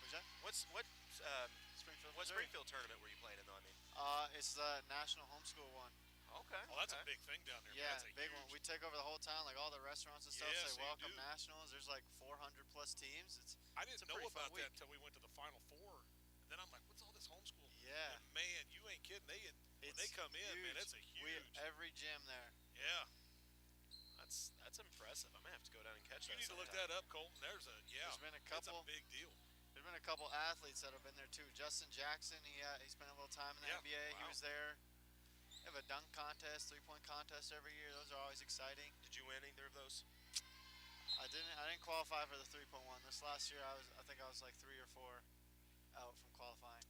What's that? What Springfield, what Missouri. Springfield tournament were you playing in though? I mean. It's the national homeschool one. Okay. Oh, that's a big thing down there. Yeah, That's a big huge, one. We take over the whole town, like all the restaurants and stuff. Yeah, Say so you welcome do. nationals. There's like 400 plus teams. I it's didn't a know pretty fun about that week. until we went to the Final Four. And then I'm like, what's all this homeschool? Yeah. And man, you ain't kidding. When they come in, man, it's a huge. Every gym there. Yeah. That's impressive. I'm gonna have to go down and catch You that. need to look sometime. that up, Colton. There's been a It's couple. a big deal. There's been a couple athletes that have been there too. Justin Jackson, he spent a little time in the Yeah, NBA. He wow. was there. They have a dunk contest, 3-point contest every year. Those are always exciting. Did you win either of those? I didn't qualify for the 3-point one. This last year, I think I was like 3 or 4 out from qualifying.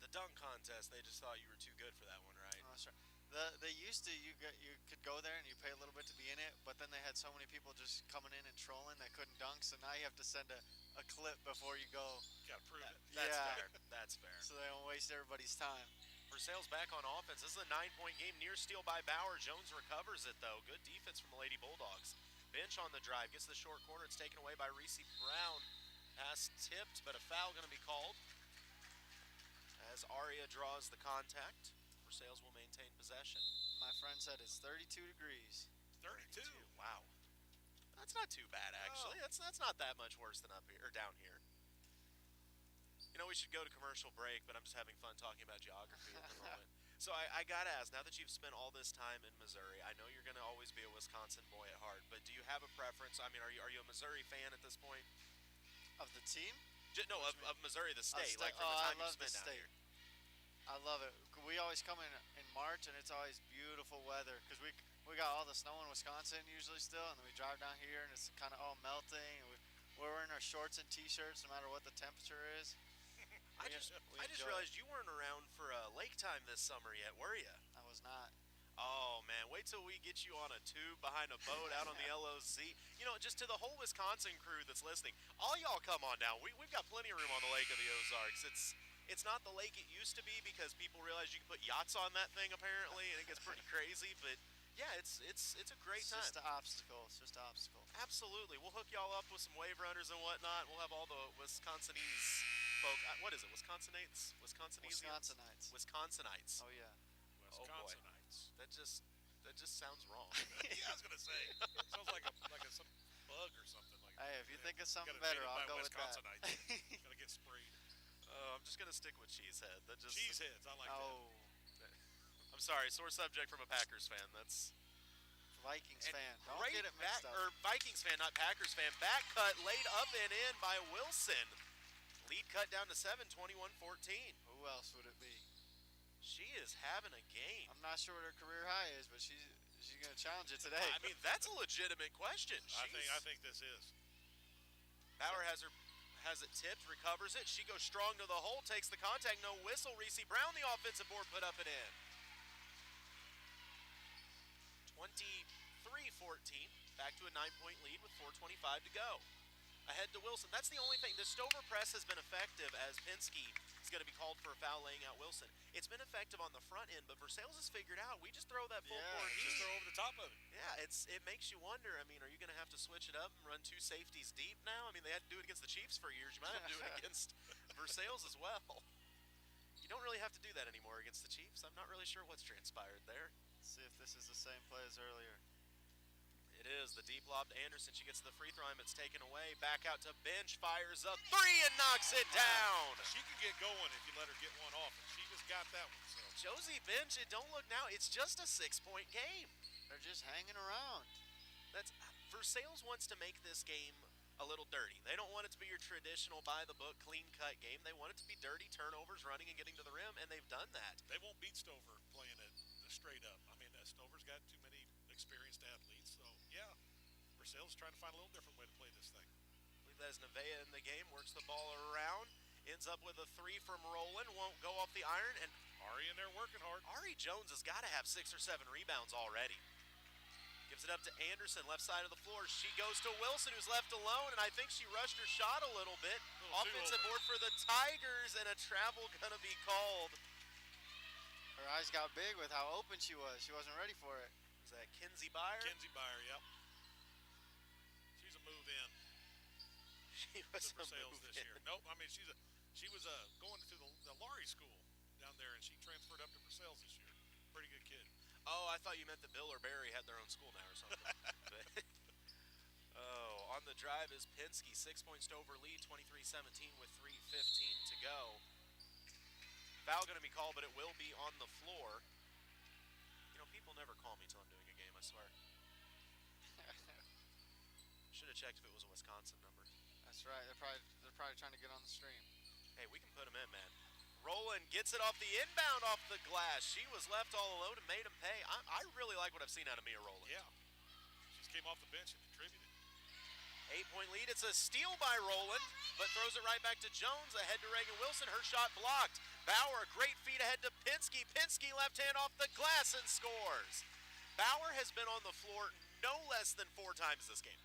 The dunk contest. They just thought you were too good for that one, right? Oh, that's right. They used to you could go there and you pay a little bit to be in it, but then they had so many people just coming in and trolling that couldn't dunk. So now you have to send a clip before you go. Got to prove it. That's Yeah. fair. That's fair. So they don't waste everybody's time. Versailles back on offense. This is a 9-point game. Near steal by Bauer. Jones recovers it, though. Good defense from the Lady Bulldogs. Bench on the drive. Gets the short corner. It's taken away by Reese Brown. Pass tipped, but a foul going to be called. As Aria draws the contact, Versailles will maintain possession. My friend said it's 32 degrees. 32. Wow. That's not too bad, actually. No. That's not that much worse than up here, or down here. You know, we should go to commercial break, but I'm just having fun talking about geography at the moment. So I got to ask, now that you've spent all this time in Missouri, I know you're going to always be a Wisconsin boy at heart, but do you have a preference? I mean, are you a Missouri fan at this point? Of the team? No, of Missouri, the state, like from oh, the I time you love the spent down state. here. I love it. We always come in March, and it's always beautiful weather because we got all the snow in Wisconsin usually still, and then we drive down here, and it's kind of all melting. And we're wearing our shorts and T-shirts no matter what the temperature is. I We just enjoy realized you weren't around for lake time this summer yet, were you? I was not. Oh, man, wait till we get you on a tube behind a boat out on the LOC. You know, just to the whole Wisconsin crew that's listening, all y'all come on down. We've got plenty of room on the Lake of the Ozarks. It's not the lake it used to be because people realize you can put yachts on that thing apparently, and it gets pretty crazy. But yeah, it's a great It's time. just an obstacle. It's just an obstacle. Absolutely, we'll hook y'all up with some wave runners and whatnot. We'll have all the Wisconsinese folk. What is it? Wisconsinites? Wisconsinites. Wisconsinites. Oh yeah. Oh, boy. Wisconsinites. That just sounds wrong. Yeah, I was gonna say. Sounds like some bug or something like that. Hey, if you think of something Got better, invaded I'll by go with that. Wisconsinites. Gotta get sprayed. I'm just gonna stick with Cheesehead. That just Cheeseheads, I like Oh, I'm sorry, sore subject from a Packers fan. That's that. Vikings And fan. Don't great get it mixed up. or Vikings fan, not Packers fan. Back cut laid up and in by Wilson. Lead cut down to 7, 21-14. Who else would it be? She is having a game. I'm not sure what her career high is, but she's going to challenge it today. I mean, that's a legitimate question. I think this is. Bauer has it tipped, recovers it. She goes strong to the hole, takes the contact, no whistle. Reese Brown, the offensive board, put up and in. 23-14, back to a 9-point lead with 4:25 to go. Ahead to Wilson. That's the only thing. The Stover press has been effective as Pinsky is going to be called for a foul laying out Wilson. It's been effective on the front end, but Versailles has figured out we just throw that full court Just heat. throw over the top of it. Yeah, it makes you wonder. I mean, are you going to have to switch it up and run 2 safeties deep now? I mean, they had to do it against the Chiefs for years. You might have to do it against Versailles as well. You don't really have to do that anymore against the Chiefs. I'm not really sure what's transpired there. Let's see if this is the same play as earlier. It is. The deep lob to Anderson. She gets to the free throw line, but it's taken away. Back out to Bench. Fires a 3 and knocks it down. She can get going if you let her get one off, and she just got that one. So Josie Bench, it don't look now. It's just a 6-point game. They're just hanging around. Versailles wants to make this game a little dirty. They don't want it to be your traditional by-the-book, clean-cut game. They want it to be dirty, turnovers, running and getting to the rim, and they've done that. they won't beat Stover playing it straight up. I mean, Stover's got too many experienced athletes. So yeah, Versailles is trying to find a little different way to play this thing. I believe that is Nevaeh in the game. Works the ball around. Ends up with a 3 from Roland. Won't go off the iron. And Ari in there working hard. Ari Jones has got to have 6 or 7 rebounds already. Gives it up to Anderson, left side of the floor. She goes to Wilson, who's left alone, and I think she rushed her shot a little bit. Offensive board for the Tigers, and a travel going to be called. Her eyes got big with how open she was. She wasn't ready for it. Is that Kinsey Byer? Kinsey Byer, yep. She's a move in She to was a Versailles move this in. year. Nope, I mean she was going to the Laurie school down there, and she transferred up to Versailles this year. Pretty good kid. Oh, I thought you meant that Bill or Barry had their own school now or something. Oh, on the drive is Pinsky. 6 points to over lead, 23-17 with 3:15 to go. Foul going to be called, but it will be on the floor. You know, people never call me till I'm doing a game, I swear. Should have checked if it was a Wisconsin number. That's right. They're probably trying to get on the stream. Hey, we can put him in, man. Roland gets it off the inbound off the glass. She was left all alone and made him pay. I really like what I've seen out of Mia Roland. Yeah, she just came off the bench and contributed. 8-point lead. It's a steal by Roland, but throws it right back to Jones. Ahead to Reagan Wilson. Her shot blocked. Bauer, great feed ahead to Pinsky. Pinsky left hand off the glass and scores. Bauer has been on the floor no less than 4 times this game.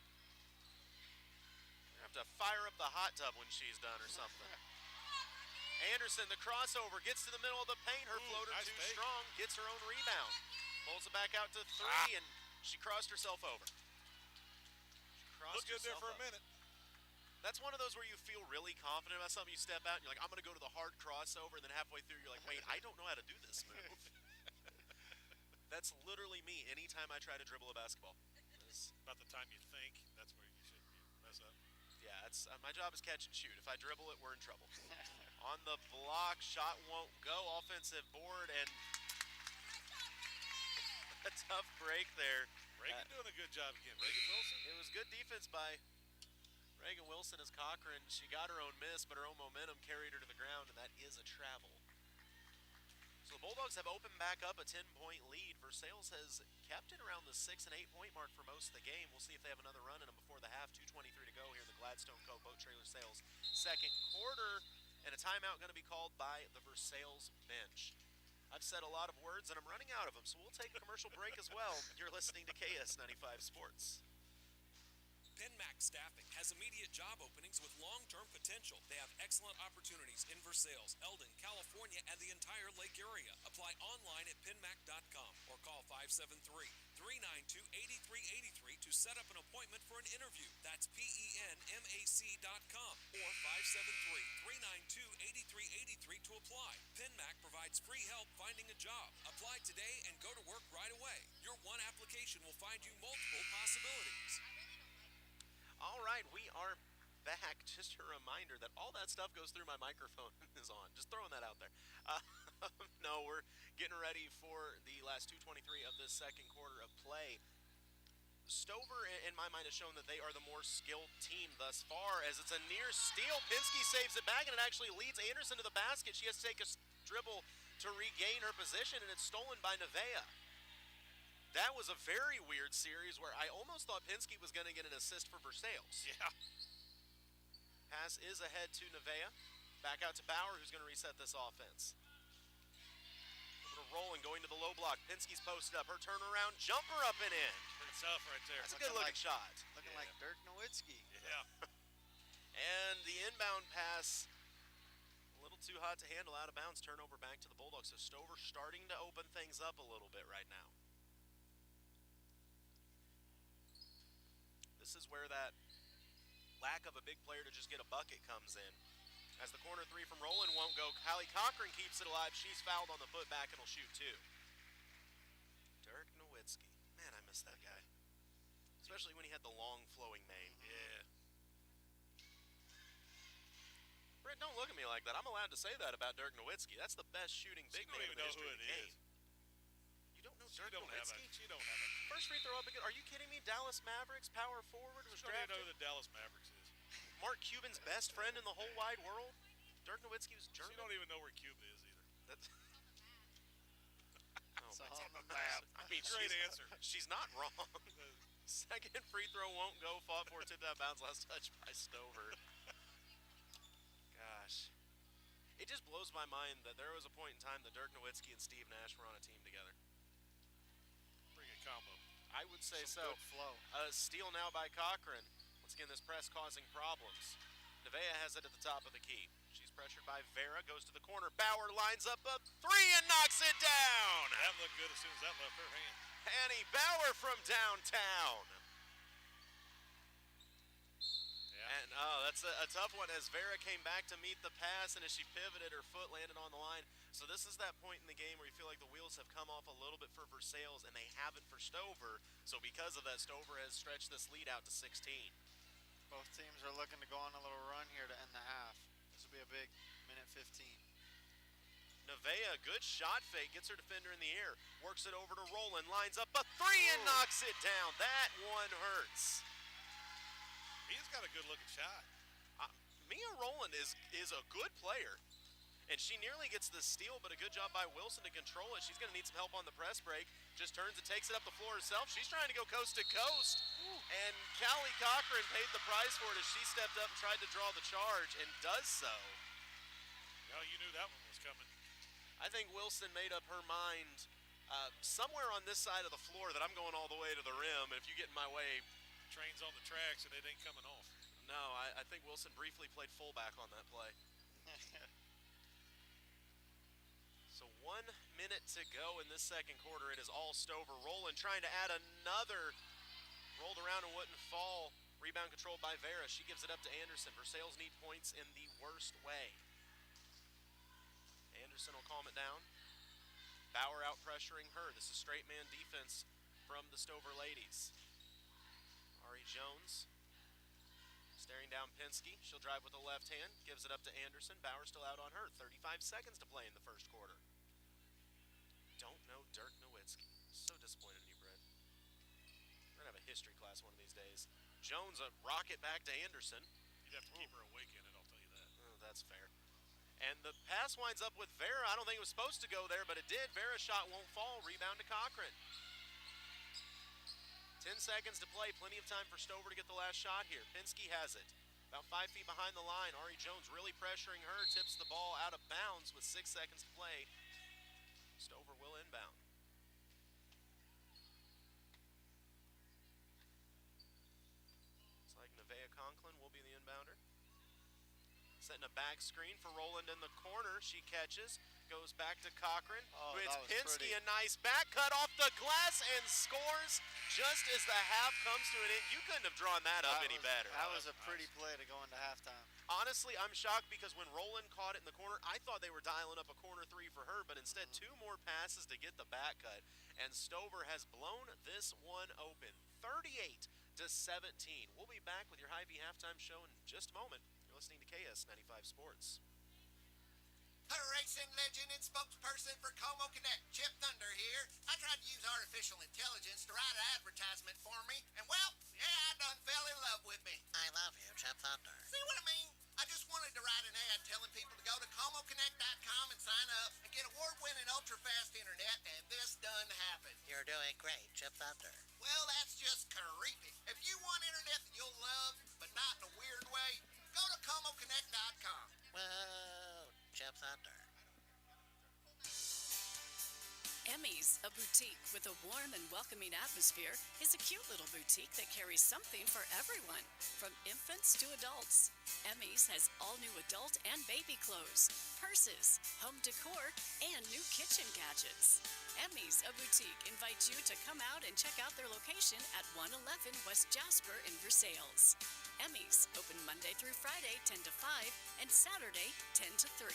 We're going to have to fire up the hot tub when she's done or something. Anderson, the crossover, gets to the middle of the paint. Her floater nice too fake. strong, gets her own rebound. Pulls it back out to 3, and she crossed herself over. Looked good there for a minute. That's one of those where you feel really confident about something. You step out and you're like, I'm going to go to the hard crossover, and then halfway through you're like, wait, I don't know how to do this move. That's literally me anytime I try to dribble a basketball. About the time you think, that's where you should mess up. Yeah, it's my job is catch and shoot. If I dribble it, we're in trouble. On the block, shot won't go. Offensive board, and a tough break there. Reagan doing a good job again. Reagan Wilson. It was good defense by Reagan Wilson as Cochran. She got her own miss, but her own momentum carried her to the ground, and that is a travel. So the Bulldogs have opened back up a 10-point lead. Versailles has kept it around the 6 and 8 point mark for most of the game. We'll see if they have another run in them before the half. 2:23 to go here in the Gladstone Co. Boat Trailer Sales second quarter. And a timeout going to be called by the Versailles bench. I've said a lot of words, and I'm running out of them, so we'll take a commercial break as well. You're listening to KS95 Sports. PenMac Staffing has immediate job openings with long-term potential. They have excellent opportunities in Versailles, Eldon, California, and the entire Lake area. Apply online at penmac.com or call 573-392-8383 to set up an appointment for an interview. That's penmac.com or 573-392-8383 to apply. PenMac provides free help finding a job. Apply today and go to work right away. Your one application will find you multiple possibilities. All right, we are back. Just a reminder that all that stuff goes through my microphone is on. Just throwing that out there. No, we're getting ready for the last 2:23 of this second quarter of play. Stover, in my mind, has shown that they are the more skilled team thus far, as it's a near steal. Pinsky saves it back, and it actually leads Anderson to the basket. She has to take a dribble to regain her position, and it's stolen by Nevaeh. That was a very weird series where I almost thought Pinsky was going to get an assist for Versailles. Yeah. Pass is ahead to Nevaeh. Back out to Bauer, who's going to reset this offense. Rolling, going to the low block. Pinsky's posted up. Her turnaround jumper up and in. Pretty tough right there. That's a good-looking shot. Looking like Dirk Nowitzki. Yeah. And the inbound pass, a little too hot to handle, out of bounds. Turnover back to the Bulldogs. So Stover starting to open things up a little bit right now. This is where that lack of a big player to just get a bucket comes in. As the corner three from Rowland won't go, Callie Cochran keeps it alive. She's fouled on the putback and will shoot two. Dirk Nowitzki. Man, I miss that guy. Especially when he had the long flowing mane. Yeah. Britt, don't look at me like that. I'm allowed to say that about Dirk Nowitzki. That's the best shooting big man in the history of the game. You don't know Dirk Nowitzki? She don't have it. First free throw up again. Are you kidding me? Dallas Mavericks power forward was She don't even drafted. know who the Dallas Mavericks is. Mark Cuban's best friend in the whole wide world. Dirk Nowitzki was German. She don't even know where Cuba is either. That's It's man. on the map. I mean, Great answer. She's not wrong. Second free throw won't go. Fought for, tipped out of bounds. Last touch by Stover. Gosh. It just blows my mind that there was a point in time that Dirk Nowitzki and Steve Nash were on a team together. Pretty good combo. I would say Some so. good flow. Steal now by Cochran. Once again, this press causing problems. Nevaeh has it at the top of the key. She's pressured by Vera, goes to the corner. Bauer lines up a three and knocks it down. That looked good as soon as that left her hand. Annie Bauer from downtown. Yeah. And that's a tough one as Vera came back to meet the pass, and as she pivoted, her foot landed on the line. So this is that point in the game where you feel like the wheels have come off a little bit for Versailles, and they haven't for Stover. So because of that, Stover has stretched this lead out to 16. Both teams are looking to go on a little run here to end the half. This will be a big minute 15. Nevaeh, good shot fake, gets her defender in the air, works it over to Rowland, lines up a three and knocks it down. That one hurts. He's got a good looking shot. Mia Rowland is a good player, and she nearly gets the steal, but a good job by Wilson to control it. She's going to need some help on the press break. Just turns and takes it up the floor herself. She's trying to go coast to coast, and Callie Cochran paid the price for it as she stepped up and tried to draw the charge and does so. Well, you knew that one was coming. I think Wilson made up her mind somewhere on this side of the floor that I'm going all the way to the rim. If you get in my way, Train's on the tracks and it ain't coming off. no, I think Wilson briefly played fullback on that play. So 1 minute to go in this second quarter. It is all Stover. Rowland trying to add another. Rolled around and wouldn't fall. Rebound controlled by Vera. She gives it up to Anderson. Versailles need points in the worst way. Anderson will calm it down. Bauer out pressuring her. This is straight man defense from the Stover ladies. Ari Jones staring down Pinsky. She'll drive with the left hand. Gives it up to Anderson. Bauer still out on her. 35 seconds to play in the first quarter. Don't know Dirk Nowitzki. So disappointed in you, Brett. We're going to have a history class one of these days. Jones, a rocket back to Anderson. You'd have to keep her awake in it, I'll tell you that. Oh, that's fair. And the pass winds up with Vera. I don't think it was supposed to go there, but it did. Vera's shot won't fall. Rebound to Cochran. 10 seconds to play. Plenty of time for Stover to get the last shot here. Pinsky has it. About 5 feet behind the line. Ari Jones really pressuring her. Tips the ball out of bounds with 6 seconds to play. Stover will inbound. Looks like Nevaeh Conklin will be the inbounder. Setting a back screen for Rowland in the corner. She catches, goes back to Cochran. Oh, It's that was Pinsky, pretty. a nice back cut off the glass and scores just as the half comes to an end. You couldn't have drawn that up any better. That was a pretty play to go into halftime. Honestly, I'm shocked because when Rowland caught it in the corner, I thought they were dialing up a corner three for her, but instead 2 more passes to get the back cut. And Stover has blown this one open, 38-17. We'll be back with your Hy-Vee halftime show in just a moment. You're listening to KS95 Sports. Racing legend and spokesperson for Como Connect, Chip Thunder here. I tried to use artificial intelligence to write an advertisement for me, and well, yeah, I done fell in love with me. I love you, Chip Thunder. See what I mean? I just wanted to write an ad telling people to go to ComoConnect.com and sign up and get award-winning ultra-fast internet, and this done happened. You're doing great, Chip Thunder. Well, that's just creepy. If you want internet that you'll love, but not in a weird way, go to ComoConnect.com. Whoa, Chip Thunder. Emmy's, a boutique with a warm and welcoming atmosphere, is a cute little boutique that carries something for everyone, from infants to adults. Emmy's has all new adult and baby clothes, purses, home decor, and new kitchen gadgets. Emmy's, a boutique, invites you to come out and check out their location at 111 West Jasper in Versailles. Emmy's, open Monday through Friday 10 to 5 and Saturday 10 to 3.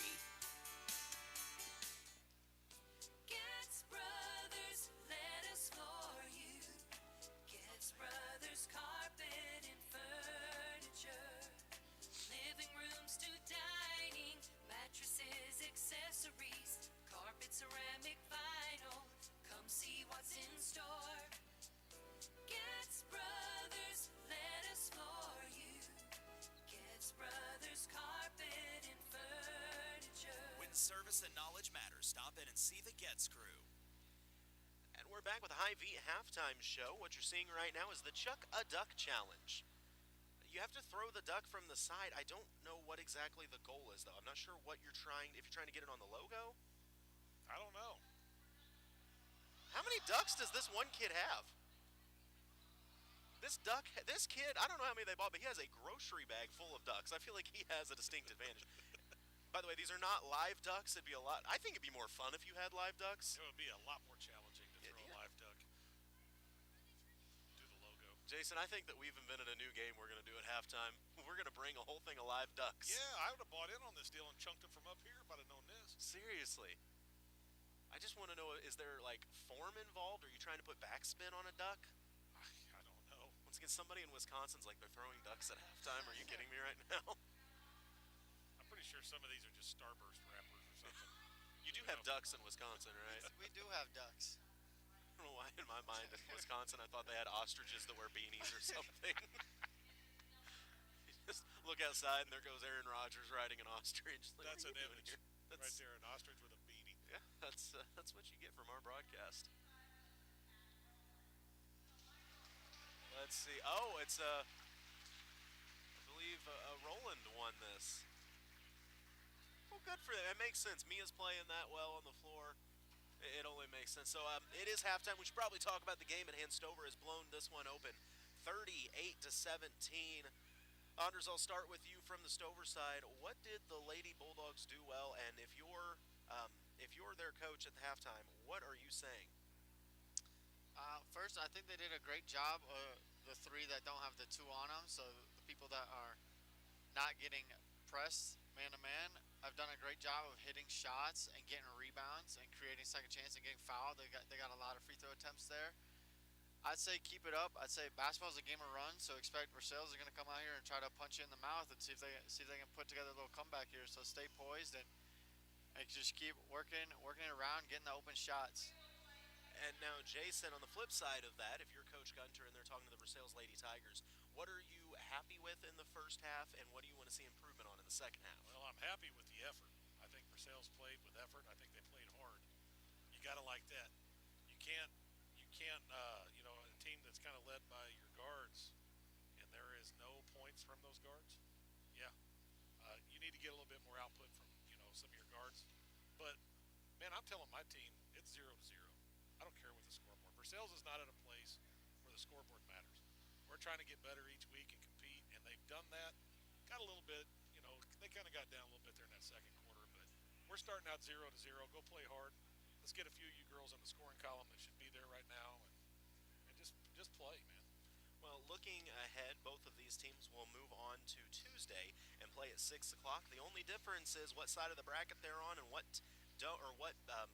Ceramic vinyl, come see what's in store. Getz Brothers, let us floor you. Getz Brothers, carpet and furniture. When service and knowledge matter, stop in and see the Getz crew. And we're back with the Hy-Vee halftime show. What you're seeing right now is the Chuck a Duck challenge. You have to throw the duck from the side. I don't know what exactly the goal is, though. I'm not sure what you're trying, if you're trying to get it on the logo. I don't know. How many ducks does this one kid have? This kid, I don't know how many they bought, but he has a grocery bag full of ducks. I feel like he has a distinct advantage. By the way, these are not live ducks. I think it'd be more fun if you had live ducks. It would be a lot more challenging to throw a live duck. Do the logo. Jason, I think that we've invented a new game we're going to do at halftime. We're going to bring a whole thing of live ducks. Yeah, I would have bought in on this deal and chunked them from up here if I'd have known this. Seriously. I just want to know, is there, like, form involved? Are you trying to put backspin on a duck? I don't know. Once again, somebody in Wisconsin's like they're throwing ducks at halftime. Are you kidding me right now? I'm pretty sure some of these are just Starburst wrappers or something. You do have ducks in Wisconsin, right? We do have ducks. I don't know why in my mind in Wisconsin I thought they had ostriches that wear beanies or something. You just look outside and there goes Aaron Rodgers riding an ostrich. Like, that's an image right there, an ostrich with a beanie. Yeah, that's what you get from our broadcast. Let's see. Oh, it's I believe Roland won this. Well, good for them. It makes sense. Mia's playing that well on the floor. It only makes sense. So it is halftime. We should probably talk about the game at hand. Stover has blown this one open, 38-17. Anders, I'll start with you from the Stover side. What did the Lady Bulldogs do well? And if you're their coach at the halftime, what are you saying? First, I think they did a great job. The three that don't have the two on them, so the people that are not getting pressed man-to-man, have done a great job of hitting shots and getting rebounds and creating second chance and getting fouled. They got a lot of free throw attempts there. I'd say keep it up. I'd say basketball's a game of runs, so expect Versailles are going to come out here and try to punch you in the mouth and see if they can put together a little comeback here. So stay poised and just keep working it around, getting the open shots. And now, Jason, on the flip side of that, if you're Coach Gunter and they're talking to the Versailles Lady Tigers, what are you happy with in the first half, and what do you want to see improvement on in the second half? Well, I'm happy with the effort. I think Versailles played with effort. I think they played hard. You got to like that. You can't, a team that's kind of led by your guards, and there is no points from those guards. Yeah, you need to get a little bit more output from some of your guards. But man, I'm telling my team it's 0-0. I don't care what the scoreboard. Versailles is not at a place where the scoreboard matters. We're trying to get better each week and compete, and they've done that. Got a little bit, they kind of got down a little bit there in that second quarter, but we're starting out 0-0. Go play hard. Let's get a few of you girls on the scoring column that should be there right now, and just play, man. Well, looking ahead, both of these teams will move on to Tuesday and play at 6 o'clock. The only difference is what side of the bracket they're on and what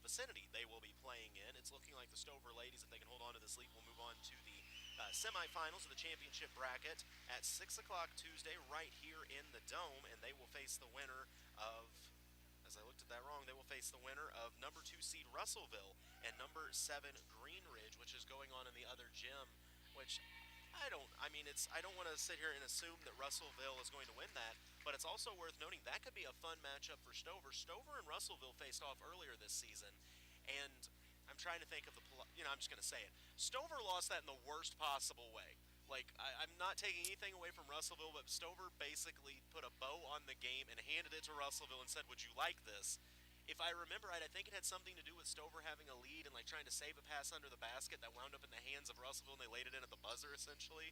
vicinity they will be playing in. It's looking like the Stover ladies, if they can hold on to this lead, will move on to the semifinals of the championship bracket at 6 o'clock Tuesday right here in the Dome, and they will face the winner of, as I look to said that wrong. They will face the winner of number 2 seed Russellville and number 7 Green Ridge, which is going on in the other gym, which I don't want to sit here and assume that Russellville is going to win that, but it's also worth noting that could be a fun matchup for Stover. Stover and Russellville faced off earlier this season, and I'm trying to think of I'm just going to say it. Stover lost that in the worst possible way. Like, I'm not taking anything away from Russellville, but Stover basically put a bow on the game and handed it to Russellville and said, would you like this? If I remember right, I think it had something to do with Stover having a lead and like trying to save a pass under the basket that wound up in the hands of Russellville, and they laid it in at the buzzer, essentially.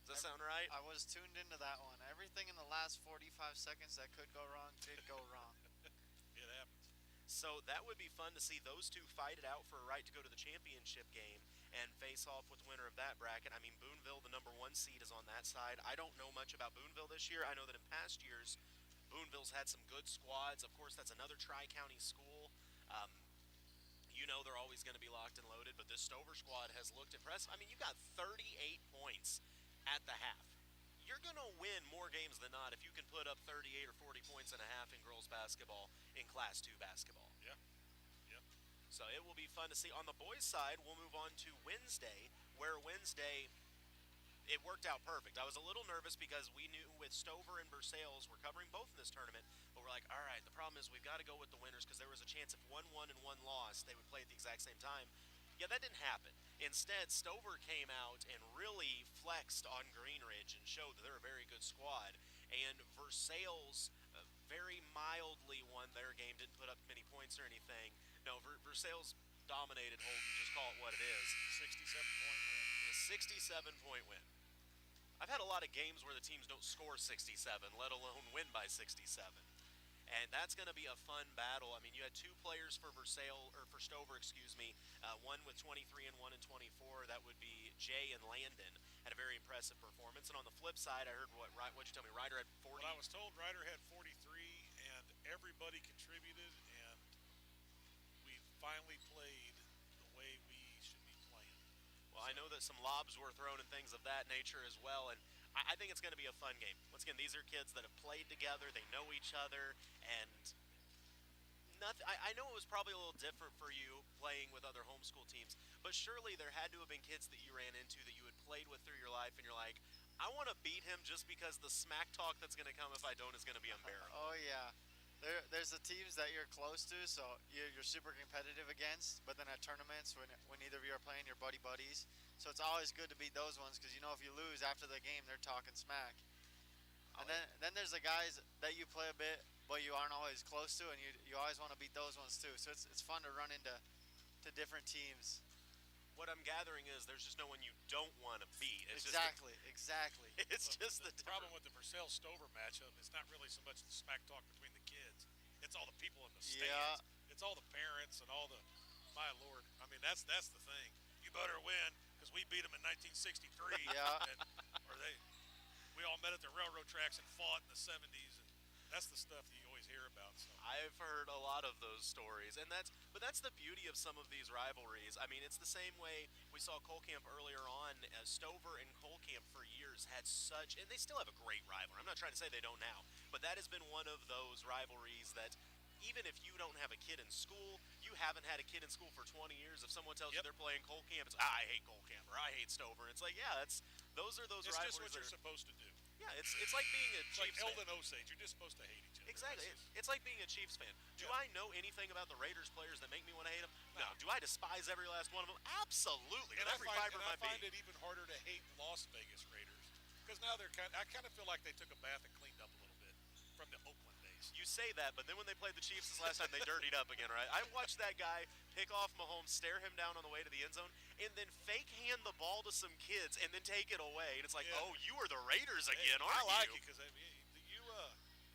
Does that sound right? I was tuned into that one. Everything in the last 45 seconds that could go wrong did go wrong. It happens. So that would be fun to see those two fight it out for a right to go to the championship game and face off with the winner of that bracket. I mean, Boonville, the number 1 seed, is on that side. I don't know much about Boonville this year. I know that in past years, Boonville's had some good squads. Of course, that's another tri-county school. They're always going to be locked and loaded, but this Stover squad has looked impressive. I mean, you got 38 points at the half. You're going to win more games than not if you can put up 38 or 40 points and a half in girls basketball in Class 2 basketball. Yeah. So it will be fun to see. On the boys' side, we'll move on to Wednesday, where Wednesday, it worked out perfect. I was a little nervous because we knew with Stover and Versailles, we're covering both in this tournament, but we're like, all right, the problem is we've got to go with the winners because there was a chance if one won and one lost, they would play at the exact same time. Yeah, that didn't happen. Instead, Stover came out and really flexed on Green Ridge and showed that they're a very good squad. And Versailles very mildly won their game, didn't put up many points or anything. No, Versailles dominated Holden, just call it what it is. 67-point win. A 67-point win. I've had a lot of games where the teams don't score 67, let alone win by 67. And that's going to be a fun battle. I mean, you had 2 players for Stover, one with 23 and one in 24. That would be Jay and Landon. Had a very impressive performance. And on the flip side, I heard what'd you tell me? Ryder had 40. Well, I was told Ryder had 43, and everybody contributed, and we finally played the way we should be playing. Well, I know that some lobs were thrown and things of that nature as well, and I think it's going to be a fun game. Once again, these are kids that have played together, they know each other, and I know it was probably a little different for you playing with other homeschool teams, but surely there had to have been kids that you ran into that you had played with through your life, and you're like, I want to beat him just because the smack talk that's going to come if I don't is going to be unbearable. Oh, yeah. There's the teams that you're close to, so you're super competitive against, but then at tournaments, when either of you are playing, you're buddies. So it's always good to beat those ones because, if you lose after the game, they're talking smack. And then there's the guys that you play a bit, but you aren't always close to, and you always want to beat those ones too. So it's fun to run into different teams. What I'm gathering is there's just no one you don't want to beat. Exactly. It's just the problem with the Versailles-Stover matchup is not really so much the smack talk between the kids. It's all the people in the stands. Yeah. It's all the parents and all the, my Lord. I mean, that's the thing. You better win because we beat them in 1963. Yeah. We all met at the railroad tracks and fought in the 70s, and that's the stuff that you always hear about. So I've heard a lot of those stories, but that's the beauty of some of these rivalries. I mean, it's the same way we saw Colcamp earlier on. Stover and Colcamp for years had and they still have a great rivalry. I'm not trying to say they don't now, but that has been one of those rivalries that even if you don't have a kid in school, you haven't had a kid in school for 20 years. If someone tells you they're playing Colcamp, it's I hate Colcamp or I hate Stover. It's like, yeah, those are those it's rivalries. It's just what you're supposed to do. Yeah, it's like being a Chiefs like fan. Eldon Osage, you're just supposed to hate each other. Exactly. It's like being a Chiefs fan. Do I know anything about the Raiders players that make me want to hate them? No. Do I despise every last one of them? Absolutely. And every fiber of my being. I find it even harder to hate Las Vegas Raiders because now I kind of feel like they took a bath and cleaned up a little bit from the Oakland days. You say that, but then when they played the Chiefs this last time, they dirtied up again, right? I watched that guy pick off Mahomes, stare him down on the way to the end zone, and then fake hand the ball to some kids and then take it away. And it's like, oh, you are the Raiders again, aren't you? I like it because you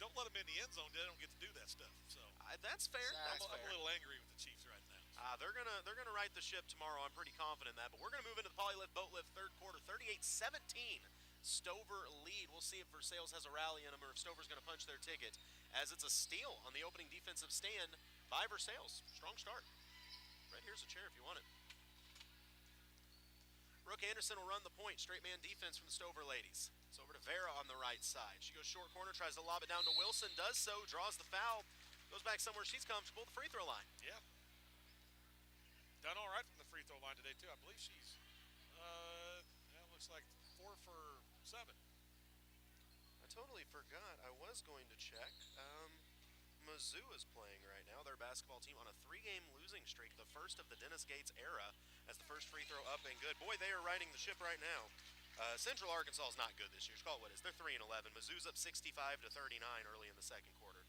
don't let them in the end zone. They don't get to do that stuff. So that's fair. I'm a little angry with the Chiefs right now. They're gonna right the ship tomorrow. I'm pretty confident in that. But we're gonna move into the polylift boatlift third quarter, 38-17. Stover lead. We'll see if Versailles has a rally in them or if Stover's going to punch their ticket, as it's a steal on the opening defensive stand by Versailles. Strong start. Right here's a chair if you want it. Brooke Anderson will run the point. Straight man defense from the Stover ladies. It's over to Vera on the right side. She goes short corner, tries to lob it down to Wilson, does so, draws the foul. goes back somewhere she's comfortable, the free throw line. Yeah. Done all right from the free throw line today, too. I believe she's, looks like 4 for 7. I totally forgot. I was going to check. Mizzou is playing right now. Their basketball team on a 3-game losing streak, the first of the Dennis Gates era, as the first free throw up and good. Boy, they are riding the ship right now. Central Arkansas is not good this year. Just call it what it is. They're 3-11. Mizzou's up 65-39 early in the second quarter.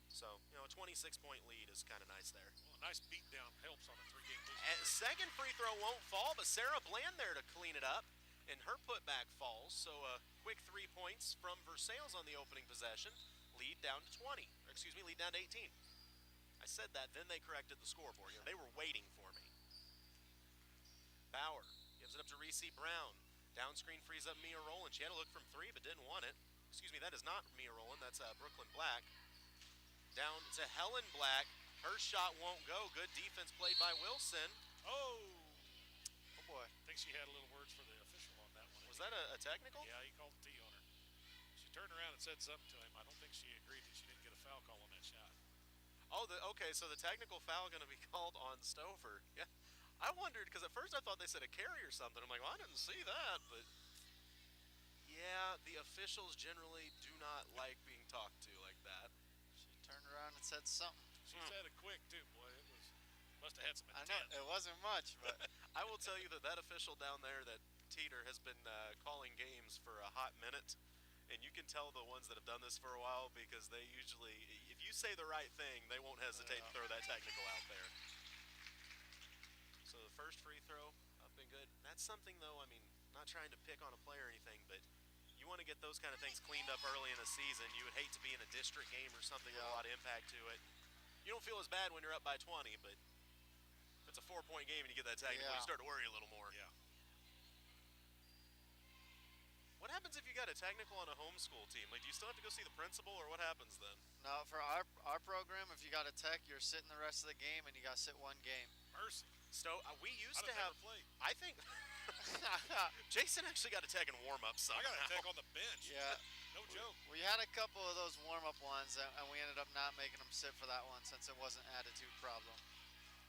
So, a 26-point lead is kind of nice there. Well, a nice beatdown helps on a 3-game losing And streak. second free throw won't fall, but Sarah Bland there to clean it up, and her putback falls. So a quick 3 points from Versailles on the opening possession. Lead down to 20. Lead down to 18. I said that, then they corrected the scoreboard. They were waiting for me. Bauer gives it up to Reese Brown. Down screen frees up Mia Rowland. She had to look from 3, but didn't want it. That is not Mia Rowland. That's Brooklyn Black. Down to Helen Black. Her shot won't go. Good defense played by Wilson. Oh, boy. I think she had a little words for the official on that one. Was that a technical? Yeah, he called the T on her. She turned around and said something to him. I don't think she agreed that she didn't get a foul call on that shot. Oh, okay, so the technical foul going to be called on Stover. Yeah, I wondered, because at first I thought they said a carry or something. I'm like, well, I didn't see that, but yeah, the officials generally do not like being talked to like that. She turned around and said something. She said it quick, too, boy. It must have had some I intent. know, it wasn't much, but I will tell you that official down there, that Teeter, has been calling games for a hot minute. And you can tell the ones that have done this for a while, because they usually, if you say the right thing, they won't hesitate to throw that technical out there. So the first free throw, up and good. That's something, though, not trying to pick on a player or anything, but you want to get those kind of things cleaned up early in the season. You would hate to be in a district game or something with a lot of impact to it. You don't feel as bad when you're up by 20, but if it's a 4-point game and you get that technical, you start to worry a little more. Yeah. What happens if you got a technical on a homeschool team? Like, do you still have to go see the principal, or what happens then? no, for our program, if you got a tech, you're sitting the rest of the game, and you got to sit one game. Mercy. We used I'd to have. never played. I think Jason actually got a tech in warm-up somehow. I got a tech on the bench. Yeah. No joke. We had a couple of those warm-up ones, and we ended up not making them sit for that one since it was an attitude problem.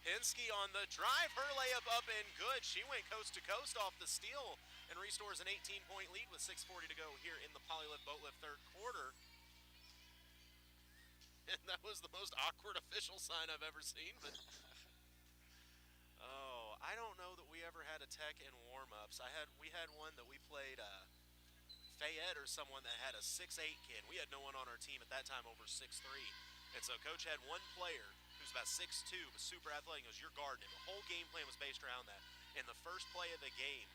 Hinsky on the drive, her layup up and good. She went coast to coast off the steal and restores an 18-point lead with 6:40 to go here in the Polylift Boatlift third quarter. And that was the most awkward official sign I've ever seen. But I don't know that we ever had a tech in warm-ups. We had one that we played Fayette or someone that had a 6'8" kid. We had no one on our team at that time over 6'3". And so coach had one player who's about 6'2", was super athletic, and goes, you're guarding him. The whole game plan was based around that. In the first play of the game,